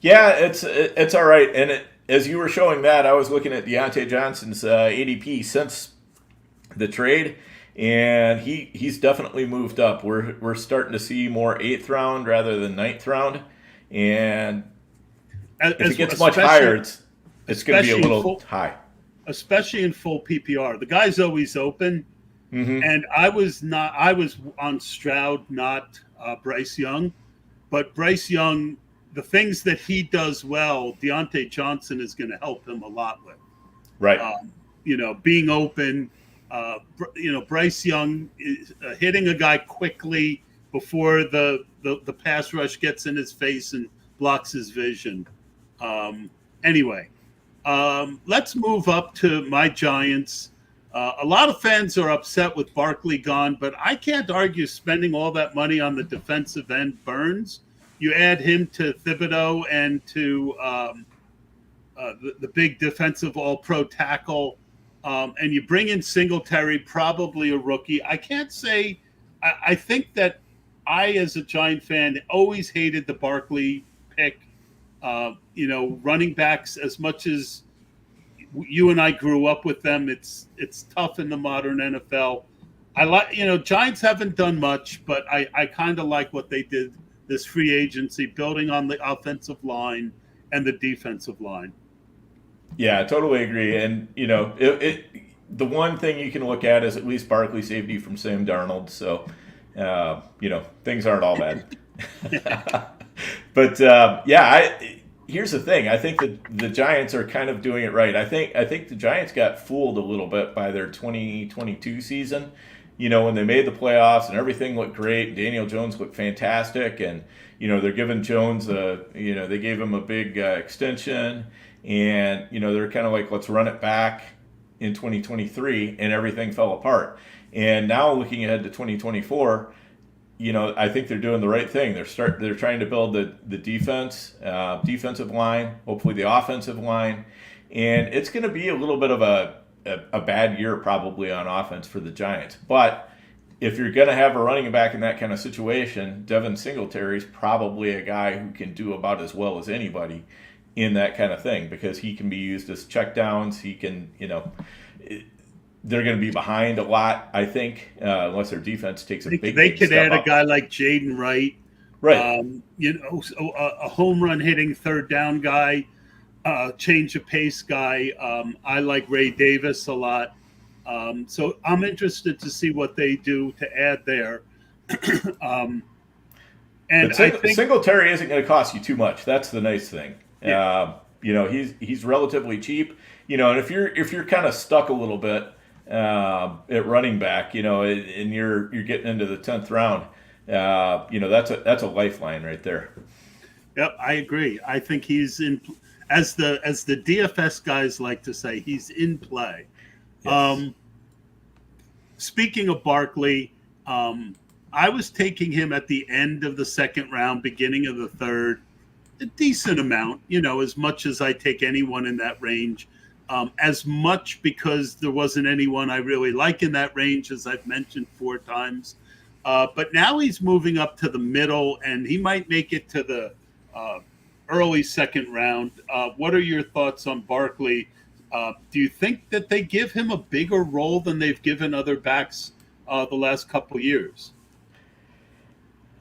Yeah, it's all right. And as you were showing that, I was looking at Deontay Johnson's ADP since the trade, and he's definitely moved up. We're starting to see more 8th round rather than 9th round, and if it gets much higher, it's going to be a little high. Especially in full PPR. The guy's always open. Mm-hmm. And I was on Stroud, not Bryce Young. But Bryce Young, the things that he does well, Deontay Johnson is going to help him a lot with. Right. Being open. Bryce Young is hitting a guy quickly before the pass rush gets in his face and blocks his vision. Anyway, let's move up to my Giants. A lot of fans are upset with Barkley gone, but I can't argue spending all that money on the defensive end. Burns. You add him to Thibodeau and to the big defensive all-pro tackle, and you bring in Singletary, probably a rookie. I can't say – I think that I, as a Giant fan, always hated the Barkley pick. Running backs, as much as you and I grew up with them, it's tough in the modern NFL. I like, Giants haven't done much, but I kind of like what they did this free agency, building on the offensive line and the defensive line. Yeah, I totally agree. And, the one thing you can look at is at least Barkley saved you from Sam Darnold. So, things aren't all bad. But, here's the thing. I think that the Giants are kind of doing it right. I think the Giants got fooled a little bit by their 2022 season. When they made the playoffs and everything looked great, Daniel Jones looked fantastic, and they're giving Jones they gave him a big extension, and they're kind of like, let's run it back in 2023, and everything fell apart. And now looking ahead to 2024. I think they're doing the right thing. They're trying to build the defensive line, hopefully the offensive line, and it's going to be a little bit of a bad year probably on offense for the Giants. But if you're going to have a running back in that kind of situation, Devin Singletary is probably a guy who can do about as well as anybody in that kind of thing, because he can be used as checkdowns. He can, they're going to be behind a lot, I think, unless their defense takes a big They could add up. A guy like Jaden Wright, right? A home run hitting third down guy, change of pace guy. I like Ray Davis a lot, so I'm interested to see what they do to add there. And I think Singletary isn't going to cost you too much. That's the nice thing. Yeah. He's relatively cheap. And if you're kind of stuck a little bit at running back, and you're getting into the 10th round, that's a lifeline right there. Yep, I agree. I think he's in, as the DFS guys like to say, he's in play. Yes. Speaking of Barkley, I was taking him at the end of the 2nd round, beginning of the 3rd, a decent amount, as much as I take anyone in that range. As much because there wasn't anyone I really like in that range, as I've mentioned 4 times. But now he's moving up to the middle, and he might make it to the early 2nd round. What are your thoughts on Barkley? Do you think that they give him a bigger role than they've given other backs the last couple years?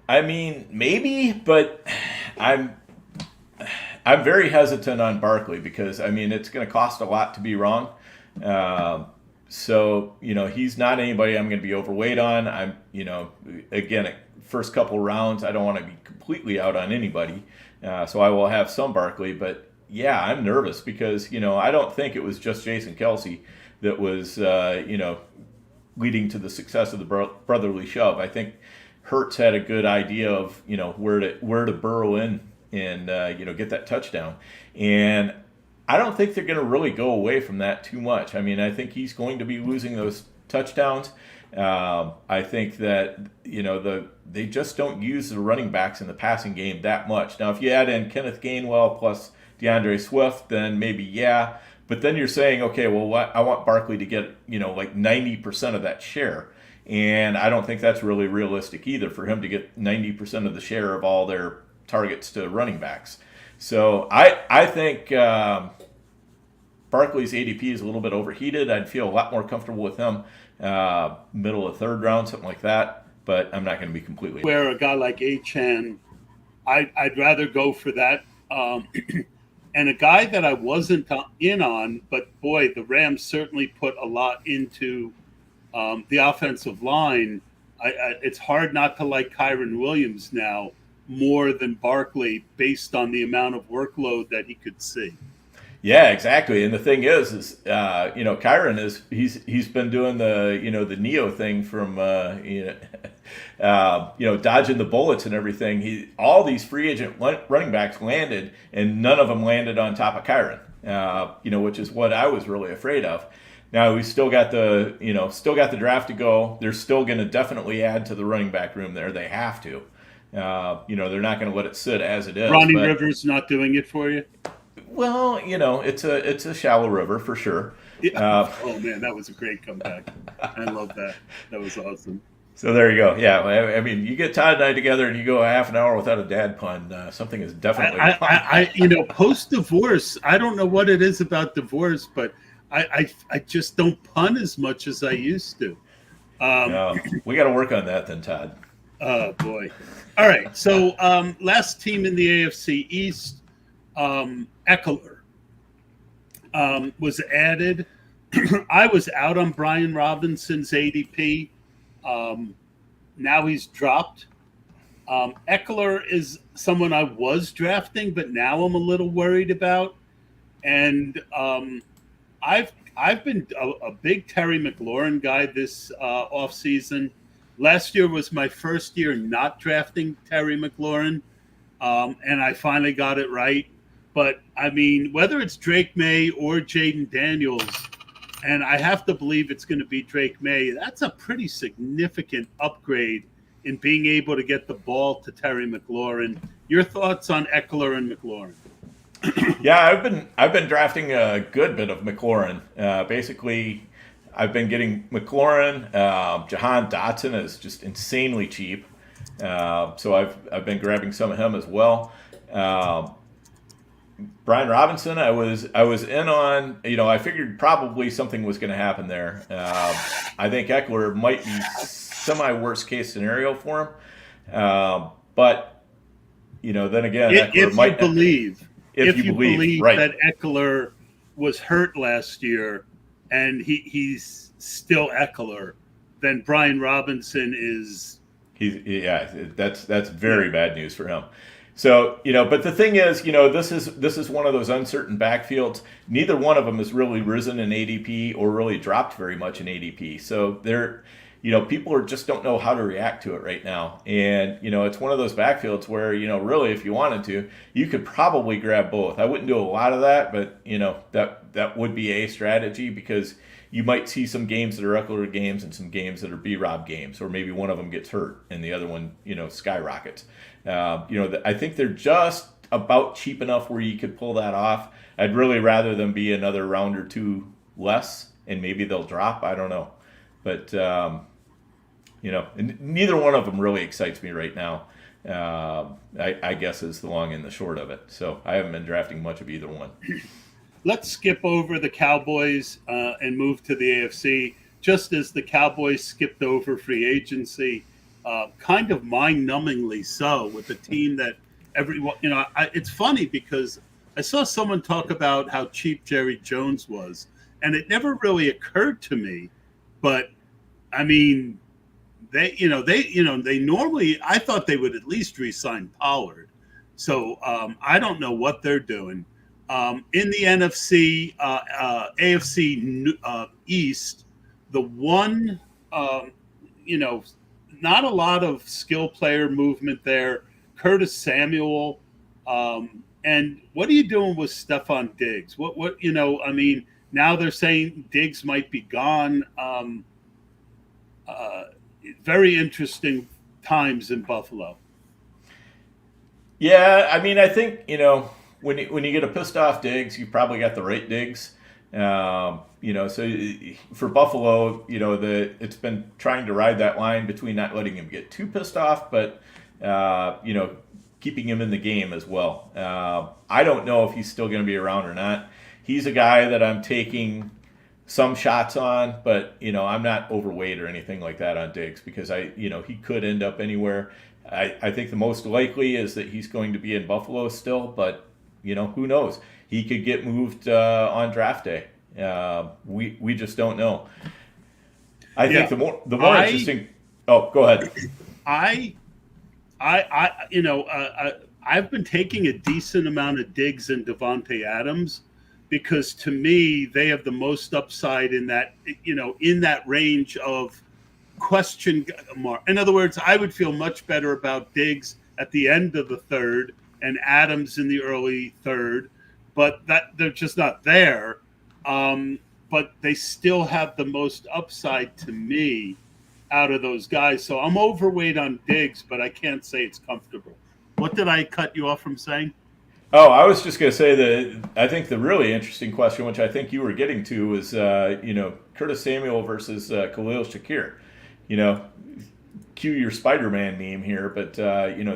I mean, maybe, but I'm very hesitant on Barkley because, it's going to cost a lot to be wrong. So, he's not anybody I'm going to be overweight on. Again, first couple rounds, I don't want to be completely out on anybody. So I will have some Barkley, but yeah, I'm nervous because, I don't think it was just Jason Kelsey that was, leading to the success of the brotherly shove. I think Hurts had a good idea of, where to burrow in and, get that touchdown. And I don't think they're going to really go away from that too much. I mean, I think he's going to be losing those touchdowns. I think that, they just don't use the running backs in the passing game that much. Now, if you add in Kenneth Gainwell plus DeAndre Swift, then maybe, yeah. But then you're saying, okay, well, I want Barkley to get, like 90% of that share. And I don't think that's really realistic either for him to get 90% of the share of all their targets to running backs. So I think Barkley's ADP is a little bit overheated. I'd feel a lot more comfortable with him middle of third round, something like that. But I'm not going to be completely. Where a guy like Achane, I'd rather go for that. And a guy that I wasn't in on, but boy, the Rams certainly put a lot into the offensive line. It's hard not to like Kyren Williams now more than Barkley based on the amount of workload that he could see. Yeah, exactly. And the thing is Kyren he's been doing the the Neo thing from dodging the bullets and everything. All these free agent running backs landed, and none of them landed on top of Kyren. Which is what I was really afraid of. Now we still got the draft to go. They're still going to definitely add to the running back room there. They have to. They're not going to let it sit as it is. Ronnie Rivers not doing it for you? Well, it's a shallow river for sure. Yeah. Oh man, that was a great comeback. I love that. That was awesome. So there you go. Yeah, I mean, you get Todd and I together, and you go a half an hour without a dad pun. Something is definitely. Post divorce, I don't know what it is about divorce, but I just don't pun as much as I used to. We got to work on that then, Todd. Oh boy. All right. So last team in the AFC East. Eckler was added. I was out on Brian Robinson's ADP. Now he's dropped. Eckler is someone I was drafting, but now I'm a little worried about. And I've been a big Terry McLaurin guy this offseason. Last year was my first year not drafting Terry McLaurin, and I finally got it right. But, I mean, whether it's Drake May or Jaden Daniels, and I have to believe it's going to be Drake May, that's a pretty significant upgrade in being able to get the ball to Terry McLaurin. Your thoughts on Eckler and McLaurin? Yeah, I've been drafting a good bit of McLaurin. Basically, I've been getting McLaurin. Jahan Dotson is just insanely cheap. So I've been grabbing some of him as well. Brian Robinson, I was in on. I figured probably something was going to happen there. I think Eckler might be semi worst case scenario for him, but then again, if you believe right. that Eckler was hurt last year and he's still Eckler, then Brian Robinson is. That's very bad news for him. So, but the thing is, this is one of those uncertain backfields. Neither one of them has really risen in ADP or really dropped very much in ADP. So people just don't know how to react to it right now. And, it's one of those backfields where, really, if you wanted to, you could probably grab both. I wouldn't do a lot of that, but, that would be a strategy because you might see some games that are Eckler games and some games that are B-Rob games, or maybe one of them gets hurt and the other one, skyrockets. I think they're just about cheap enough where you could pull that off. I'd really rather them be another round or two less, and maybe they'll drop. I don't know. But, neither one of them really excites me right now, I guess is the long and the short of it. So I haven't been drafting much of either one. Let's skip over the Cowboys and move to the AFC. Just as the Cowboys skipped over free agency, kind of mind-numbingly so, with a team that everyone, it's funny because I saw someone talk about how cheap Jerry Jones was, and it never really occurred to me. But I mean, they normally. I thought they would at least re-sign Pollard. So I don't know what they're doing. In the NFC, AFC East, the one, you know, not a lot of skill player movement there. Curtis Samuel. And what are you doing with Stephon Diggs? What I mean, now they're saying Diggs might be gone. Very interesting times in Buffalo. Yeah, I mean, I think when you get a pissed off Diggs, you probably got the right Diggs. So for Buffalo, it's been trying to ride that line between not letting him get too pissed off, but keeping him in the game as well. I don't know if he's still going to be around or not. He's a guy that I'm taking some shots on, but I'm not overweight or anything like that on Diggs because he could end up anywhere. I think the most likely is that he's going to be in Buffalo still, but who knows? He could get moved on draft day. We just don't know. I think the more interesting. Oh, go ahead. I've been taking a decent amount of Diggs and Devontae Adams because to me they have the most upside in that range of question mark. In other words, I would feel much better about Diggs at the end of the third and Adams in the early third, but that they're just not there. But they still have the most upside to me out of those guys. So I'm overweight on Diggs, but I can't say it's comfortable. What did I cut you off from saying? Oh, I was just going to say that I think the really interesting question, which I think you were getting to, was Curtis Samuel versus Khalil Shakir. Cue your Spider-Man meme here, but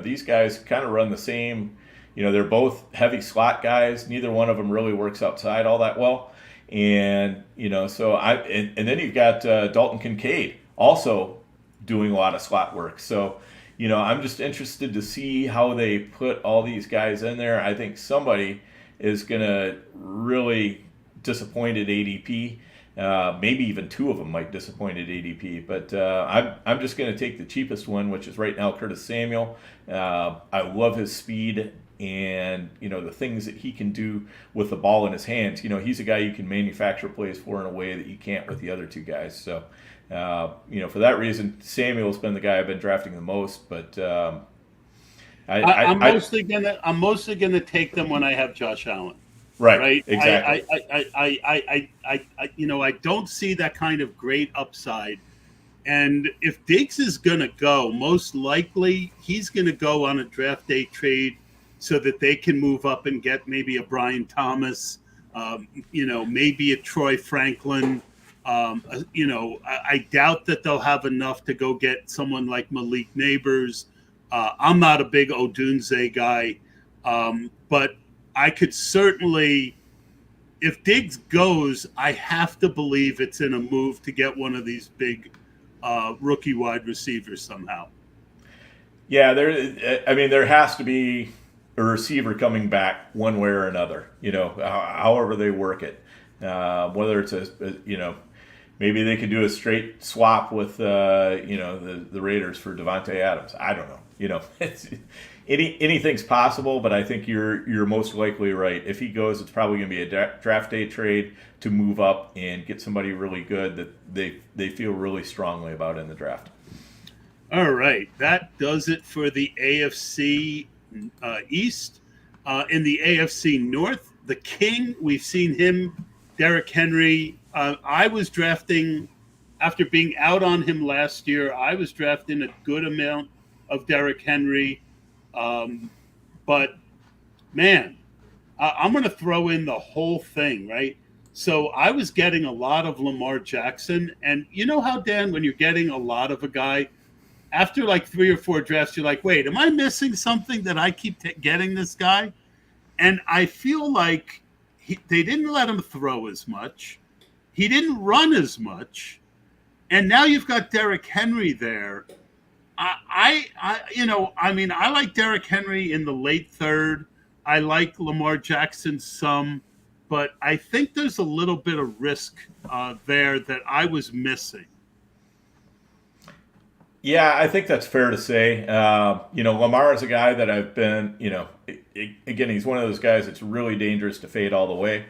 these guys kind of run the same. They're both heavy slot guys. Neither one of them really works outside all that well, and and then you've got Dalton Kincaid also doing a lot of slot work. So I'm just interested to see how they put all these guys in there. I think somebody is going to really disappoint at ADP. Maybe even two of them might disappoint at ADP. But I'm just going to take the cheapest one, which is right now Curtis Samuel. I love his speed and the things that he can do with the ball in his hands. He's a guy you can manufacture plays for in a way that you can't with the other two guys. So. For that reason, Samuel's been the guy I've been drafting the most. But I'm mostly gonna take them when I have Josh Allen. Right. Exactly. I don't see that kind of great upside. And if Diggs is gonna go, most likely he's gonna go on a draft day trade so that they can move up and get maybe a Brian Thomas, maybe a Troy Franklin. I doubt that they'll have enough to go get someone like Malik Neighbors. I'm not a big Odunze guy, but I could certainly, if Diggs goes, I have to believe it's in a move to get one of these big rookie wide receivers somehow. Yeah, there has to be a receiver coming back one way or another. However they work it, whether it's maybe they could do a straight swap with the Raiders for Devontae Adams. I don't know. Anything's possible, but I think you're most likely right. If he goes, it's probably going to be a draft day trade to move up and get somebody really good that they feel really strongly about in the draft. All right, that does it for the AFC East. In the AFC North, the King, we've seen him, Derrick Henry. I was drafting, after being out on him last year, I was drafting a good amount of Derrick Henry. But, man, I'm going to throw in the whole thing, right? So I was getting a lot of Lamar Jackson. And you know how, Dan, when you're getting a lot of a guy, after like 3 or 4 drafts, you're like, wait, am I missing something that I keep getting this guy? And I feel like they didn't let him throw as much. He didn't run as much. And now you've got Derrick Henry there. I like Derrick Henry in the late third. I like Lamar Jackson some, but I think there's a little bit of risk there that I was missing. Yeah, I think that's fair to say. Lamar is a guy that I've been, again, he's one of those guys that's really dangerous to fade all the way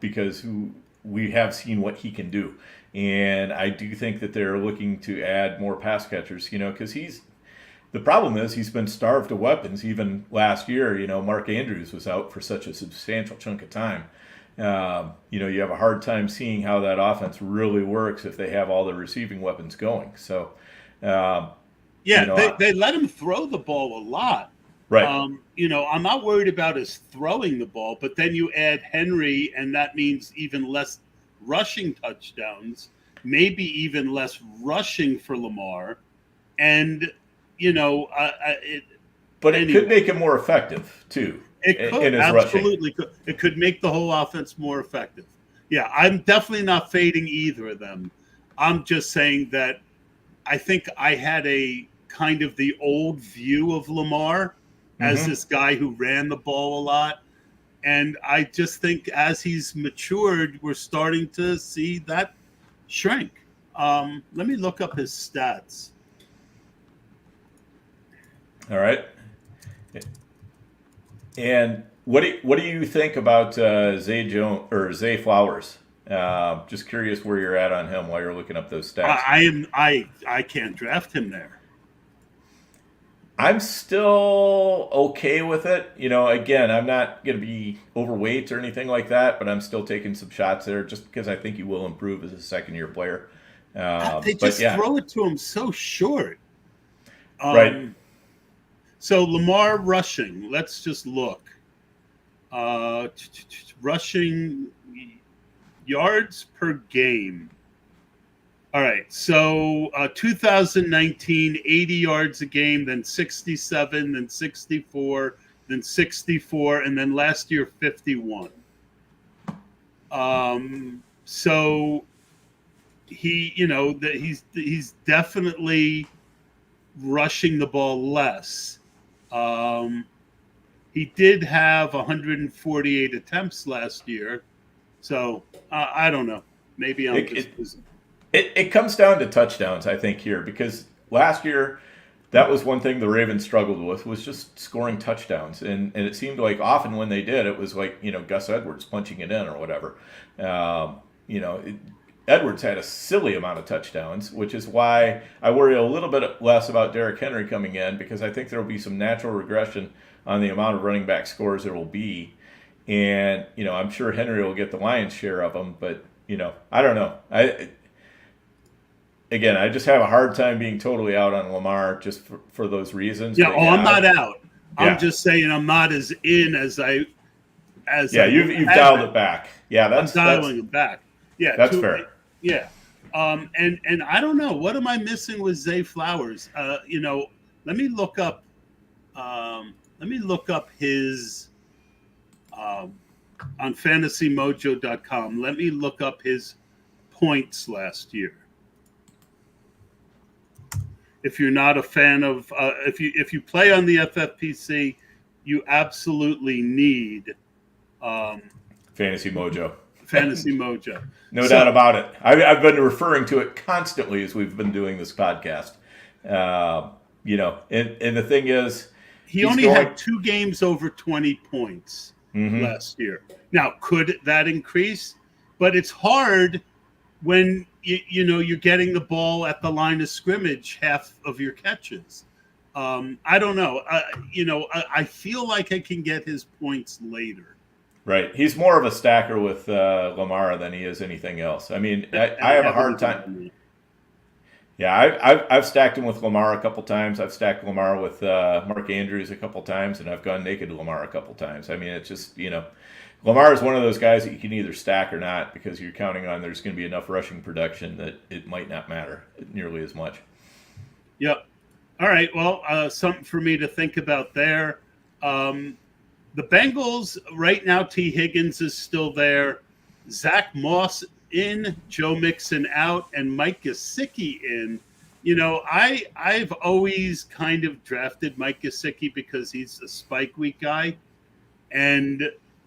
because we have seen what he can do. And I do think that they're looking to add more pass catchers, because the problem is he's been starved of weapons. Even last year, Mark Andrews was out for such a substantial chunk of time. You have a hard time seeing how that offense really works if they have all the receiving weapons going. So, they let him throw the ball a lot. Right. I'm not worried about his throwing the ball, but then you add Henry, and that means even less rushing touchdowns, maybe even less rushing for Lamar. And, but it could make him more effective, too. It could, absolutely could. It could make the whole offense more effective. Yeah, I'm definitely not fading either of them. I'm just saying that I think I had a kind of the old view of Lamar as this guy who ran the ball a lot. And I just think as he's matured, we're starting to see that shrink. Let me look up his stats. All right. And what do you think about Zay Flowers? Just curious where you're at on him while you're looking up those stats. I can't draft him there. I'm still okay with it. Again, I'm not going to be overweight or anything like that, but I'm still taking some shots there just because I think he will improve as a second-year player. They just throw it to him so short. Right. So Lamar rushing, let's just look. Rushing yards per game. All right, so 2019, 80 yards a game, then 67, then 64, then 64, and then last year 51. So he's definitely rushing the ball less. He did have 148 attempts last year, so I don't know. Maybe I'm just. It comes down to touchdowns, I think, here, because last year that was one thing the Ravens struggled with was just scoring touchdowns. And it seemed like often when they did, it was like, Gus Edwards punching it in or whatever. Edwards had a silly amount of touchdowns, which is why I worry a little bit less about Derrick Henry coming in, because I think there will be some natural regression on the amount of running back scores there will be. And, I'm sure Henry will get the lion's share of them, but, I don't know. Again, I just have a hard time being totally out on Lamar just for those reasons. Yeah, I'm not out. Yeah. I'm just saying I'm not as in as I. You've dialed it back. Yeah, I'm dialing it back. Yeah, that's fair. Yeah, and I don't know, what am I missing with Zay Flowers? Let me look up. Let me look up his on FantasyMojo.com. Let me look up his points last year. If you're not a fan of, if you play on the FFPC, you absolutely need Fantasy Mojo. Fantasy Mojo. No doubt about it. I've been referring to it constantly as we've been doing this podcast. And the thing is, he only had 2 games over 20 points last year. Now, could that increase? But it's hard when you're getting the ball at the line of scrimmage half of your catches. I don't know. I feel like I can get his points later. Right. He's more of a stacker with Lamar than he is anything else. I mean, I have a hard time. Yeah, I've stacked him with Lamar a couple times. I've stacked Lamar with Mark Andrews a couple times, and I've gone naked Lamar a couple times. I mean, it's just, Lamar is one of those guys that you can either stack or not because you're counting on there's going to be enough rushing production that it might not matter nearly as much. Yep. All right. Well, something for me to think about there. The Bengals right now, T. Higgins is still there. Zach Moss in, Joe Mixon out, and Mike Gesicki in. I've always kind of drafted Mike Gesicki because he's a spike week guy. and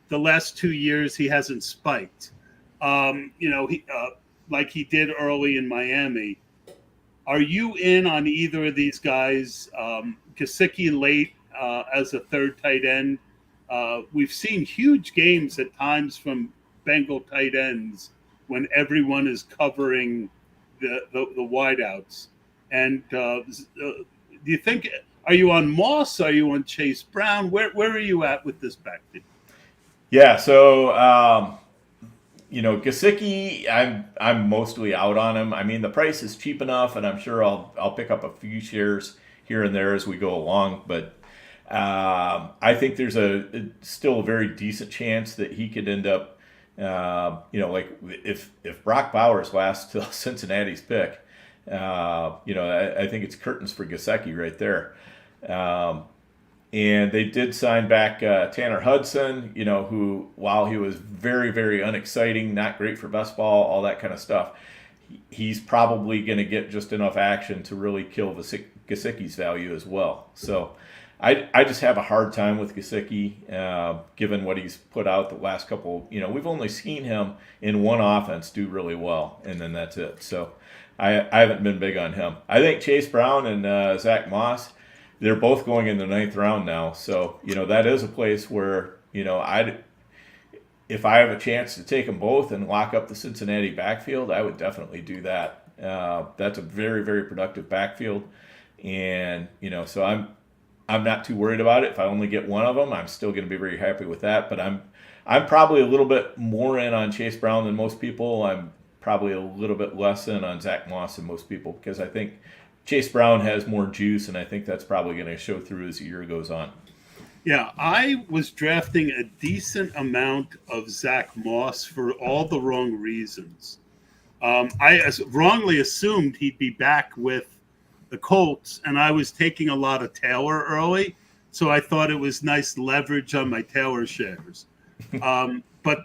the last 2 years he hasn't spiked. He like he did early in Miami. Are you in on either of these guys? Gesicki late as a third tight end. We've seen huge games at times from Bengal tight ends when everyone is covering the wideouts. And do you think, are you on Moss? Are you on Chase Brown? Where are you at with this backfield? Yeah, so Gesicki, I'm mostly out on him. I mean, the price is cheap enough, and I'm sure I'll pick up a few shares here and there as we go along. But I think there's still a very decent chance that he could end up, like if Brock Bowers lasts till Cincinnati's pick, I think it's curtains for Gesicki right there. And they did sign back Tanner Hudson, who, while he was very, very unexciting, not great for best ball, all that kind of stuff, he's probably going to get just enough action to really kill Gesicki's value as well. So I just have a hard time with Gesicki, given what he's put out the last couple. We've only seen him in one offense do really well, and then that's it. So I haven't been big on him. I think Chase Brown and Zach Moss, they're both going in the 9th round now. So, that is a place where, if I have a chance to take them both and lock up the Cincinnati backfield, I would definitely do that. That's a very, very productive backfield. And, so I'm not too worried about it. If I only get one of them, I'm still going to be very happy with that. But I'm probably a little bit more in on Chase Brown than most people. I'm probably a little bit less in on Zach Moss than most people, because I think Chase Brown has more juice, and I think that's probably going to show through as the year goes on. Yeah, I was drafting a decent amount of Zach Moss for all the wrong reasons. I wrongly assumed he'd be back with the Colts, and I was taking a lot of Taylor early, so I thought it was nice leverage on my Taylor shares. But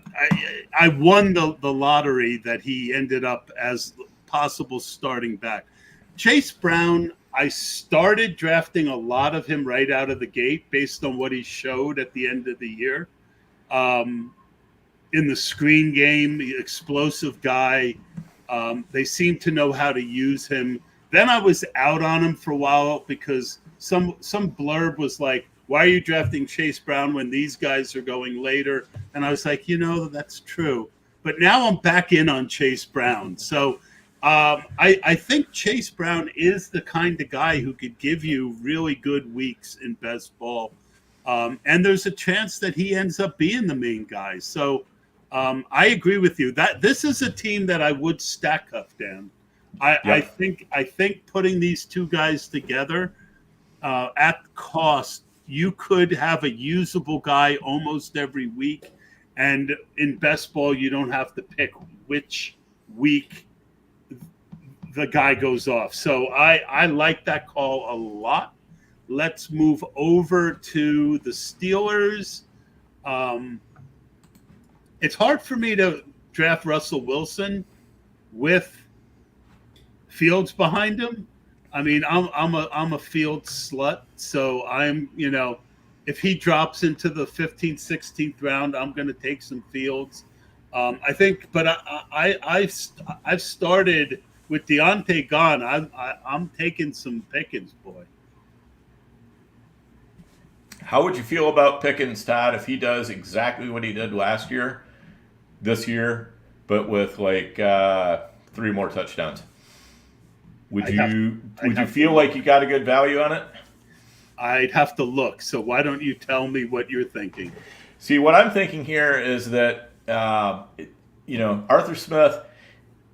I won the lottery that he ended up as possible starting back. Chase Brown, I started drafting a lot of him right out of the gate based on what he showed at the end of the year. In the screen game, the explosive guy. They seem to know how to use him. Then I was out on him for a while because some blurb was like, why are you drafting Chase Brown when these guys are going later? And I was like, that's true. But now I'm back in on Chase Brown. So I think Chase Brown is the kind of guy who could give you really good weeks in best ball. And there's a chance that he ends up being the main guy. So I agree with you that this is a team that I would stack up, Dan. I think putting these two guys together at cost, you could have a usable guy almost every week. And in best ball, you don't have to pick which week the guy goes off. So I like that call a lot. Let's move over to the Steelers. It's hard for me to draft Russell Wilson with Fields behind him. I mean, I'm a Fields slut, so I'm, if he drops into the 15th, 16th round, I'm going to take some Fields. I think, but I've started with Deontay gone. I'm taking some Pickens, boy. How would you feel about Pickens, Todd, if he does exactly what he did last year, this year, but with like 3 more touchdowns? Would you feel like you got a good value on it? I'd have to look. So why don't you tell me what you're thinking? See, what I'm thinking here is that Arthur Smith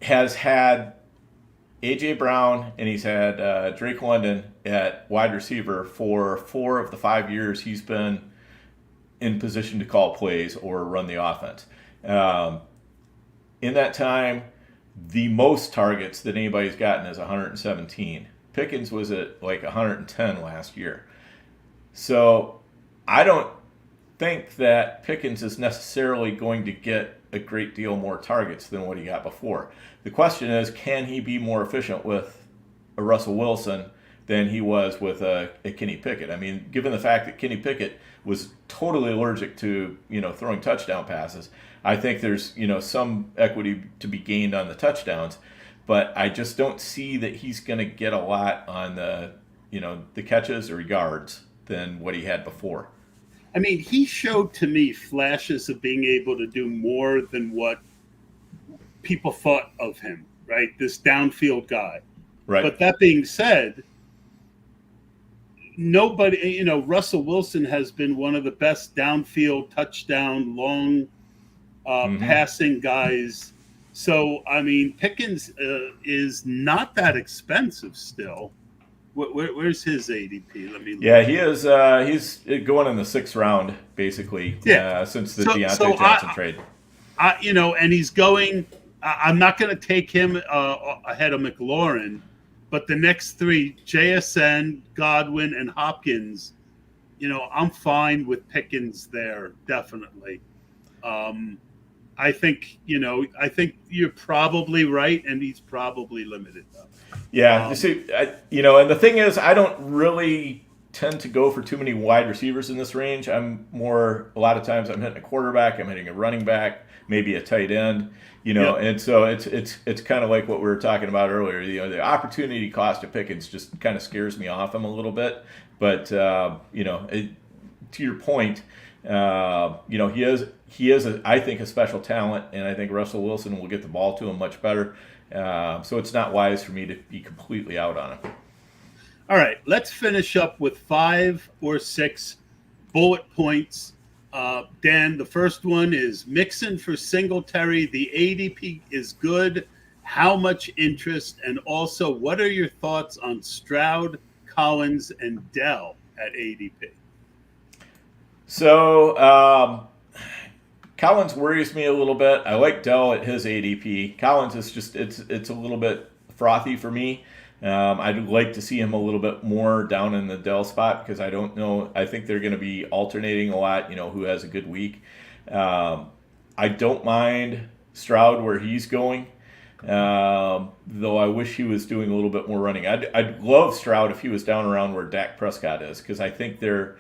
has had A.J. Brown and he's had Drake London at wide receiver for 4 of the 5 years he's been in position to call plays or run the offense. In that time, the most targets that anybody's gotten is 117. Pickens was at like 110 last year. So I don't think that Pickens is necessarily going to get a great deal more targets than what he got before. The question is, can he be more efficient with a Russell Wilson than he was with a Kenny Pickett. I mean, given the fact that Kenny Pickett was totally allergic to, throwing touchdown passes, I think there's, some equity to be gained on the touchdowns, but I just don't see that he's going to get a lot on the catches or yards than what he had before. I mean, he showed to me flashes of being able to do more than what people thought of him, right? This downfield guy. Right. But that being said, nobody, Russell Wilson has been one of the best downfield touchdown, long passing guys. So, I mean, Pickens is not that expensive still. Where's his ADP? Let me look. Yeah, he is. He's going in the 6th round, basically, since the Deontay Johnson trade. And he's going. I'm not going to take him ahead of McLaurin, but the next 3, JSN, Godwin, and Hopkins, I'm fine with Pickens there, definitely. I think you're probably right, and he's probably limited though. Yeah, you see, and the thing is, I don't really tend to go for too many wide receivers in this range. A lot of times I'm hitting a quarterback, I'm hitting a running back, maybe a tight end, and so it's kind of like what we were talking about earlier. The opportunity cost of Pickens just kind of scares me off him a little bit. But to your point, he is I think a special talent, and I think Russell Wilson will get the ball to him much better. So it's not wise for me to be completely out on him. All right, let's finish up with 5 or 6 bullet points. Dan, the first one is Mixon for Singletary. The ADP is good. How much interest? And also, what are your thoughts on Stroud, Collins, and Dell at ADP? So Collins worries me a little bit. I like Dell at his ADP. Collins is just it's a little bit frothy for me. I'd like to see him a little bit more down in the Dell spot because I don't know. I think they're going to be alternating a lot. Who has a good week. I don't mind Stroud where he's going, though I wish he was doing a little bit more running. I'd love Stroud if he was down around where Dak Prescott is because I think they're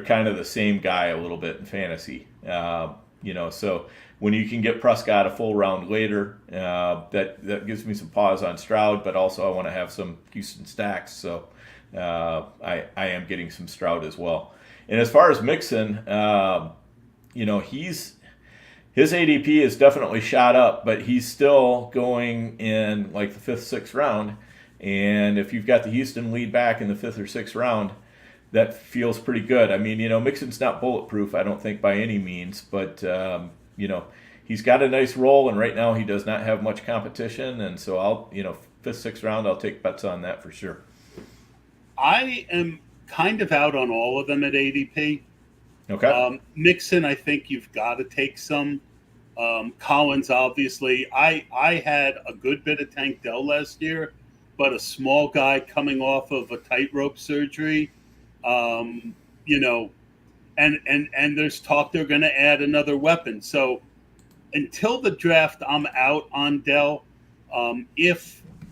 kind of the same guy a little bit in fantasy. So when you can get Prescott a full round later, that gives me some pause on Stroud, but also I want to have some Houston stacks. So I am getting some Stroud as well. And as far as Mixon, his ADP is definitely shot up, but he's still going in like the 5th, 6th round. And if you've got the Houston lead back in the 5th or 6th round, that feels pretty good. I mean, Mixon's not bulletproof, I don't think by any means, but he's got a nice role, and right now he does not have much competition, and so I'll, 5th, 6th round, I'll take bets on that for sure. I am kind of out on all of them at ADP. Okay. Mixon, I think you've got to take some. Collins, obviously. I had a good bit of Tank Dell last year, but a small guy coming off of a tightrope surgery, and there's talk they're going to add another weapon. So until the draft, I'm out on Dell.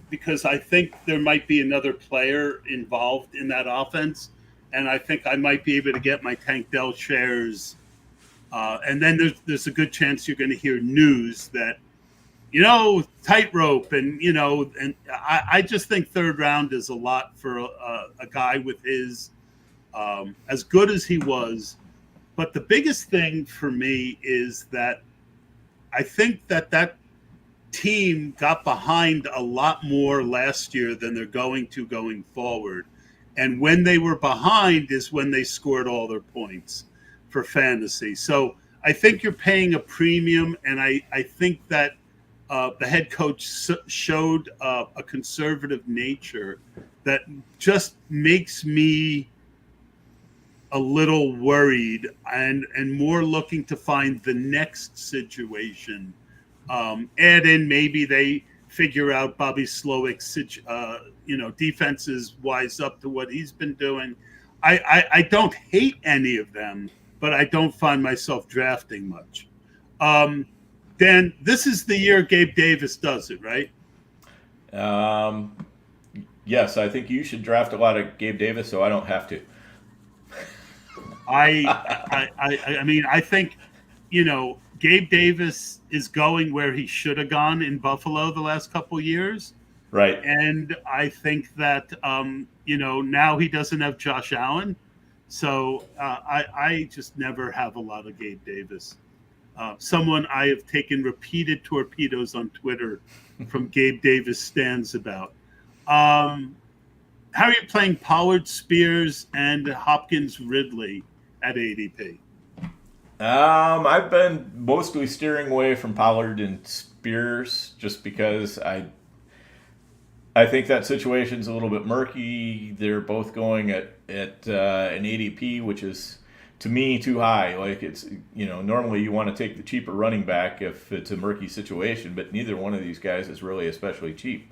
Because I think there might be another player involved in that offense, and I think I might be able to get my Tank Dell shares. And then there's a good chance you're going to hear news that, tightrope, and I just think 3rd round is a lot for a guy with his as good as he was. But the biggest thing for me is that I think that team got behind a lot more last year than they're going forward. And when they were behind is when they scored all their points for fantasy. So I think you're paying a premium, and I think that the head coach showed a conservative nature that just makes me a little worried and more looking to find the next situation. Add in maybe they figure out Bobby Slowick's defenses wise up to what he's been doing. I don't hate any of them, but I don't find myself drafting much. Dan, this is the year Gabe Davis does it, right? yes, I think you should draft a lot of Gabe Davis so I don't have to. I mean, I think, Gabe Davis is going where he should have gone in Buffalo the last couple of years. Right. And I think that, now he doesn't have Josh Allen. So I just never have a lot of Gabe Davis. Someone I have taken repeated torpedoes on Twitter from Gabe Davis stands about. How are you playing Pollard, Spears, and Hopkins Ridley at ADP? I've been mostly steering away from Pollard and Spears just because I think that situation's a little bit murky. They're both going at an ADP, which is to me too high. Like it's normally you want to take the cheaper running back if it's a murky situation, but neither one of these guys is really especially cheap.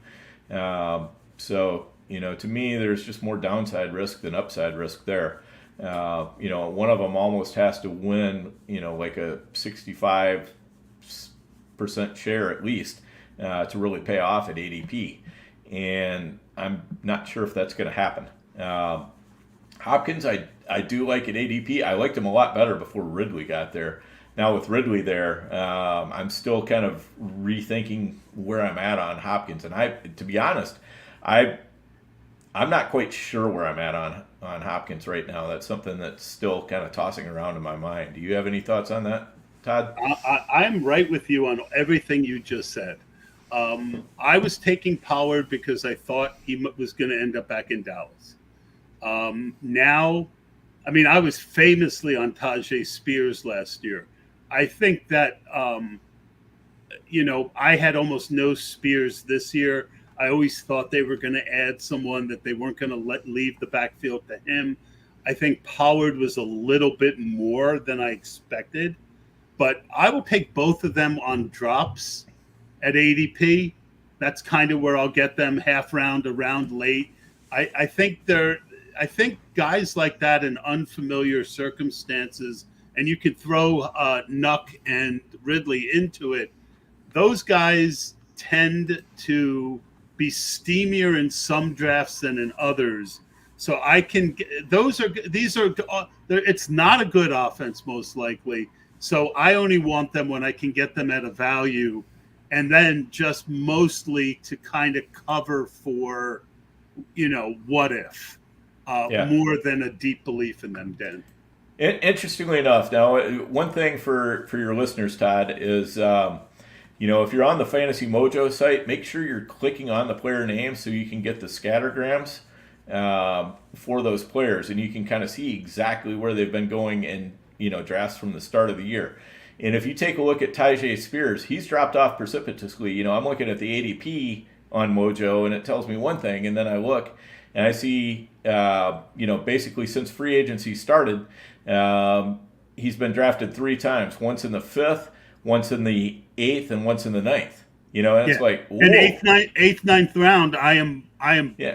So to me, there's just more downside risk than upside risk there. One of them almost has to win, like a 65% share at least to really pay off at ADP. And I'm not sure if that's going to happen. Hopkins, I do like at ADP. I liked him a lot better before Ridley got there. Now with Ridley there, I'm still kind of rethinking where I'm at on Hopkins. And to be honest, I'm not quite sure where I'm at on Hopkins right now. That's something that's still kind of tossing around in my mind. Do you have any thoughts on that, Todd? I'm right with you on everything you just said. I was taking Pollard because I thought he was going to end up back in Dallas. Now, I mean, I was famously on Tajay Spears last year. I think that, I had almost no Spears this year. I always thought they were going to add someone that they weren't going to let leave the backfield to him. I think Pollard was a little bit more than I expected, but I will take both of them on drops at ADP. That's kind of where I'll get them half round, a round late. I think guys like that in unfamiliar circumstances, and you could throw Nuck and Ridley into it. Those guys tend to be steamier in some drafts than in others. So it's not a good offense most likely. So I only want them when I can get them at a value, and then just mostly to kind of cover for, what if, more than a deep belief in them, Dan. Interestingly enough, now one thing for your listeners, Todd, is if you're on the Fantasy Mojo site, make sure you're clicking on the player name so you can get the scattergrams for those players, and you can kind of see exactly where they've been going in drafts from the start of the year. And if you take a look at Tajay Spears, he's dropped off precipitously. I'm looking at the ADP on Mojo, and it tells me one thing, and then I look and I see, basically since free agency started, he's been drafted 3 times, once in the 5th, once in the 8th, and once in the 9th. And it's like, whoa. In 8th, 9th round, I am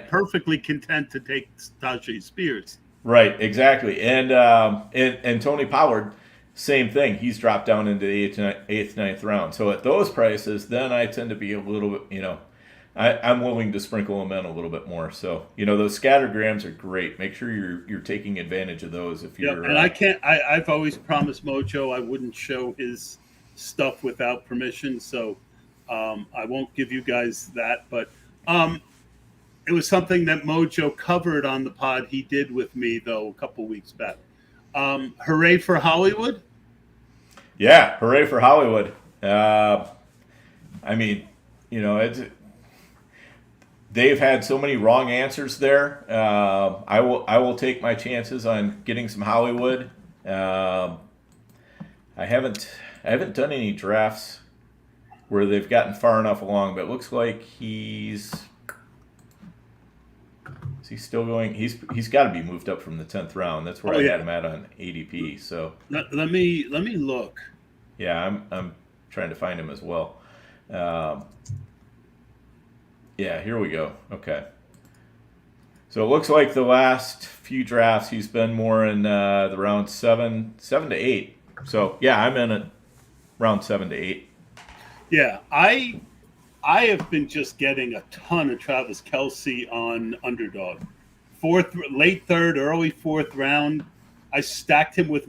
perfectly content to take Tajay Spears. Right, exactly. And Tony Pollard, same thing. He's dropped down into the 8th, 9th round. So at those prices, then I tend to be a little bit, I'm willing to sprinkle them in a little bit more. So, those scattergrams are great. Make sure you're taking advantage of those if you're. And I've always promised Mojo I wouldn't show his stuff without permission. So I won't give you guys that. But it was something that Mojo covered on the pod he did with me, though, a couple weeks back. Hooray for Hollywood. Yeah, hooray for Hollywood. They've had so many wrong answers there. I will take my chances on getting some Hollywood. I haven't done any drafts where they've gotten far enough along, but it looks like is he still going? He's got to be moved up from the 10th round. That's where I had him at on ADP. So let me look. Yeah, I'm trying to find him as well. Yeah, here we go. Okay. So it looks like the last few drafts he's been more in the round 7 to 8. So yeah, I'm in at round 7 to 8. Yeah, I I have been just getting a ton of Travis Kelce on underdog. Late third, early fourth round. I stacked him with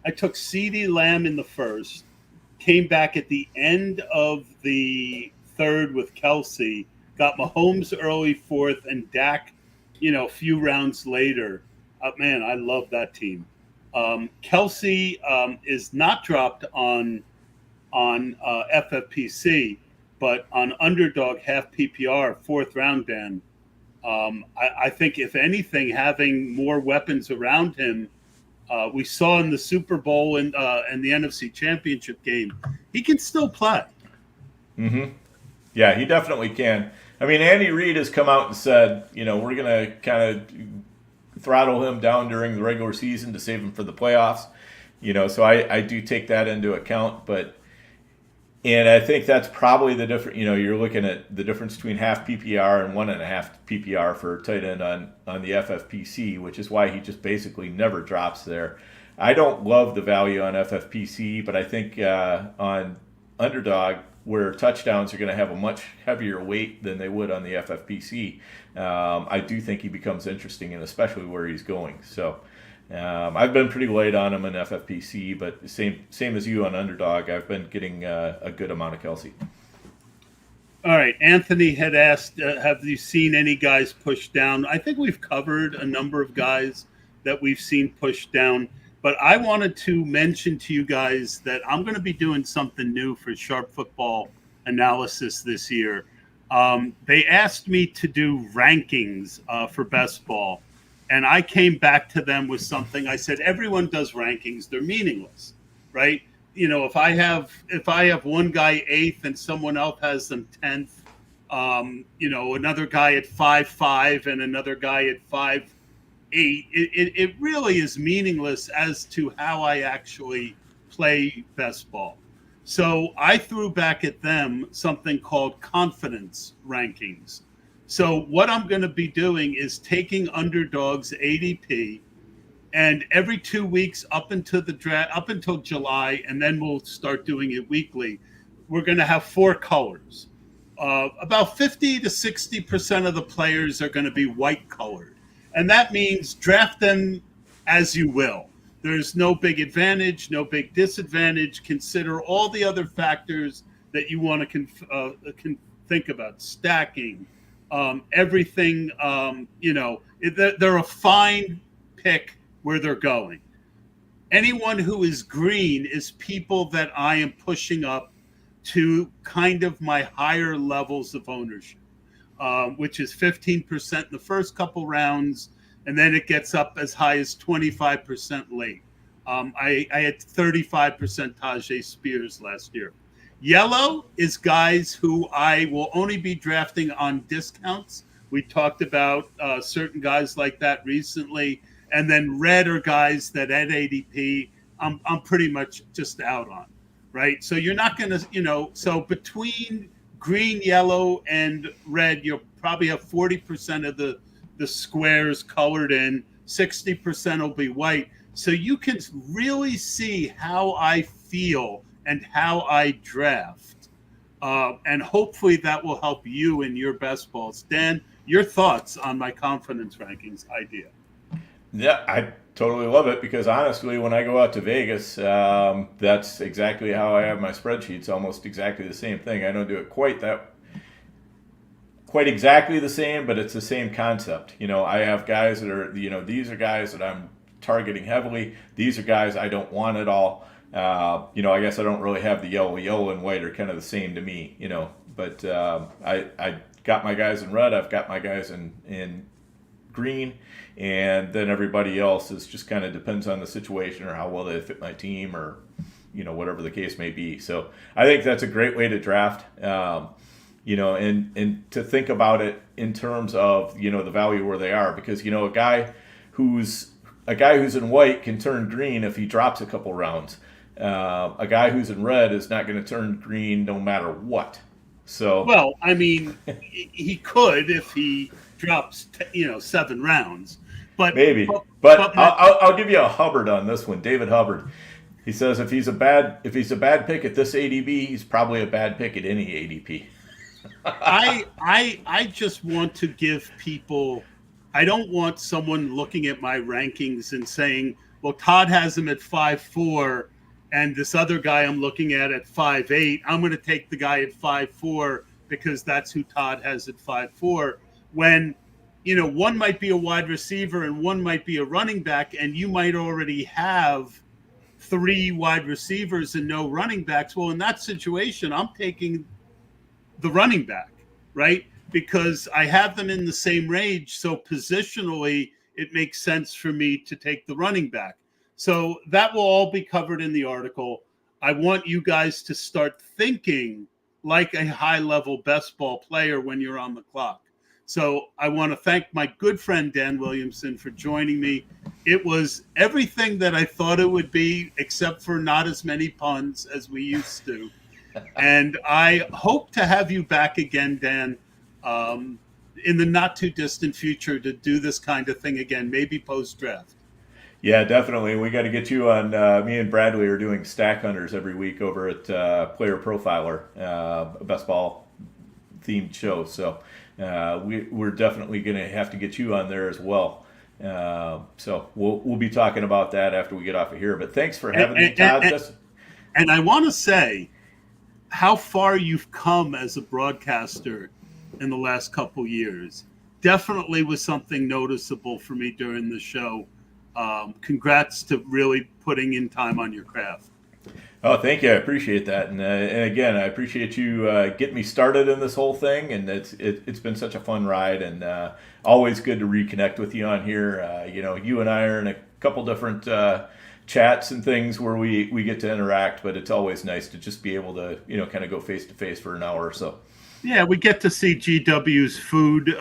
I took CeeDee Lamb in the first, came back at the end of the third with Kelce, got Mahomes early fourth, and Dak, a few rounds later. Man, I love that team. Kelce is not dropped on FFPC, but on underdog half PPR, fourth round, Dan. I think, if anything, having more weapons around him, we saw in the Super Bowl and the NFC Championship game, he can still play. Mm-hmm. Yeah, he definitely can. I mean, Andy Reid has come out and said, we're going to kind of throttle him down during the regular season to save him for the playoffs. So I do take that into account, and I think that's probably the difference. You're looking at the difference between half PPR and 1.5 PPR for tight end on the FFPC, which is why he just basically never drops there. I don't love the value on FFPC, but I think on underdog, where touchdowns are going to have a much heavier weight than they would on the FFPC, I do think he becomes interesting, and especially where he's going. So I've been pretty light on him in FFPC, but same as you on underdog, I've been getting a good amount of Kelce. All right. Anthony had asked, have you seen any guys pushed down? I think we've covered a number of guys that we've seen pushed down, but I wanted to mention to you guys that I'm going to be doing something new for Sharp Football Analysis this year. They asked me to do rankings for best ball. And I came back to them with something. I said, everyone does rankings. They're meaningless, right? If I have one guy 8th and someone else has them 10th, another guy at 5.5 and another guy at 5.8, it really is meaningless as to how I actually play best ball. So I threw back at them something called confidence rankings. So what I'm going to be doing is taking underdogs ADP, and every 2 weeks up until the draft, up until July, and then we'll start doing it weekly. We're going to have 4 colors. About 50 to 60% of the players are going to be white colored, and that means draft them as you will. There's no big advantage, no big disadvantage. Consider all the other factors that you want to think about: stacking. Everything, they're a fine pick where they're going. Anyone who is green is people that I am pushing up to kind of my higher levels of ownership, which is 15% in the first couple rounds, and then it gets up as high as 25% late. I had 35% Tajay Spears last year. Yellow is guys who I will only be drafting on discounts. We talked about certain guys like that recently. And then red are guys that at ADP I'm pretty much just out on, right? So you're not going to, so between green, yellow, and red, you'll probably have 40% of the squares colored in, 60% will be white. So you can really see how I feel and how I draft. And hopefully that will help you in your best balls. Dan, your thoughts on my confidence rankings idea? Yeah, I totally love it, because honestly, when I go out to Vegas, that's exactly how I have my spreadsheets, almost exactly the same thing. I don't do it quite exactly the same, but it's the same concept. I have guys that are, these are guys that I'm targeting heavily. These are guys I don't want at all. I guess I don't really have the yellow and white are kind of the same to me, but I got my guys in red. I've got my guys in green, and then everybody else is just kind of depends on the situation or how well they fit my team, or, whatever the case may be. So I think that's a great way to draft, and to think about it in terms of, the value where they are, because, a guy who's in white can turn green if he drops a couple rounds. A guy who's in red is not going to turn green no matter what. So, well, I mean, he could if he drops 7 rounds, but maybe. But I'll give you a Hubbard on this one. David Hubbard. He says if he's a bad pick at this ADP, he's probably a bad pick at any ADP. I just want to give people. I don't want someone looking at my rankings and saying, "Well, Todd has him at 5'4", and this other guy I'm looking at 5'8". I'm going to take the guy at 5'4" because that's who Todd has at 5'4". When one might be a wide receiver and one might be a running back, and you might already have 3 wide receivers and no running backs. Well, in that situation, I'm taking the running back, right? Because I have them in the same range. So positionally, it makes sense for me to take the running back. So that will all be covered in the article. I want you guys to start thinking like a high level best ball player when you're on the clock. So I want to thank my good friend Dan Williamson for joining me. It was everything that I thought it would be, except for not as many puns as we used to. And I hope to have you back again, Dan, in the not too distant future to do this kind of thing again, maybe post draft. Yeah, definitely. We got to get you on. Me and Bradley are doing stack hunters every week over at Player Profiler, a best ball themed show. So we're definitely going to have to get you on there as well. So we'll be talking about that after we get off of here. But thanks for having me, Todd. And I want to say how far you've come as a broadcaster in the last couple years. Definitely was something noticeable for me during the show. Congrats to really putting in time on your craft. Oh, thank you. I appreciate that. And again, I appreciate you getting me started in this whole thing. And it's been such a fun ride, and always good to reconnect with you on here. You and I are in a couple different chats and things where we get to interact, but it's always nice to just be able to, kind of go face to face for an hour or so. Yeah, we get to see GW's food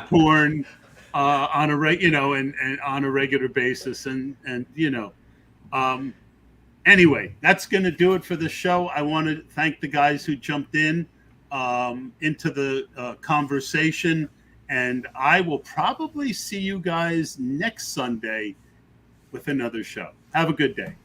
porn on a and on a regular basis, and anyway, that's going to do it for the show. I want to thank the guys who jumped into the conversation, and I will probably see you guys next Sunday with another show. Have a good day.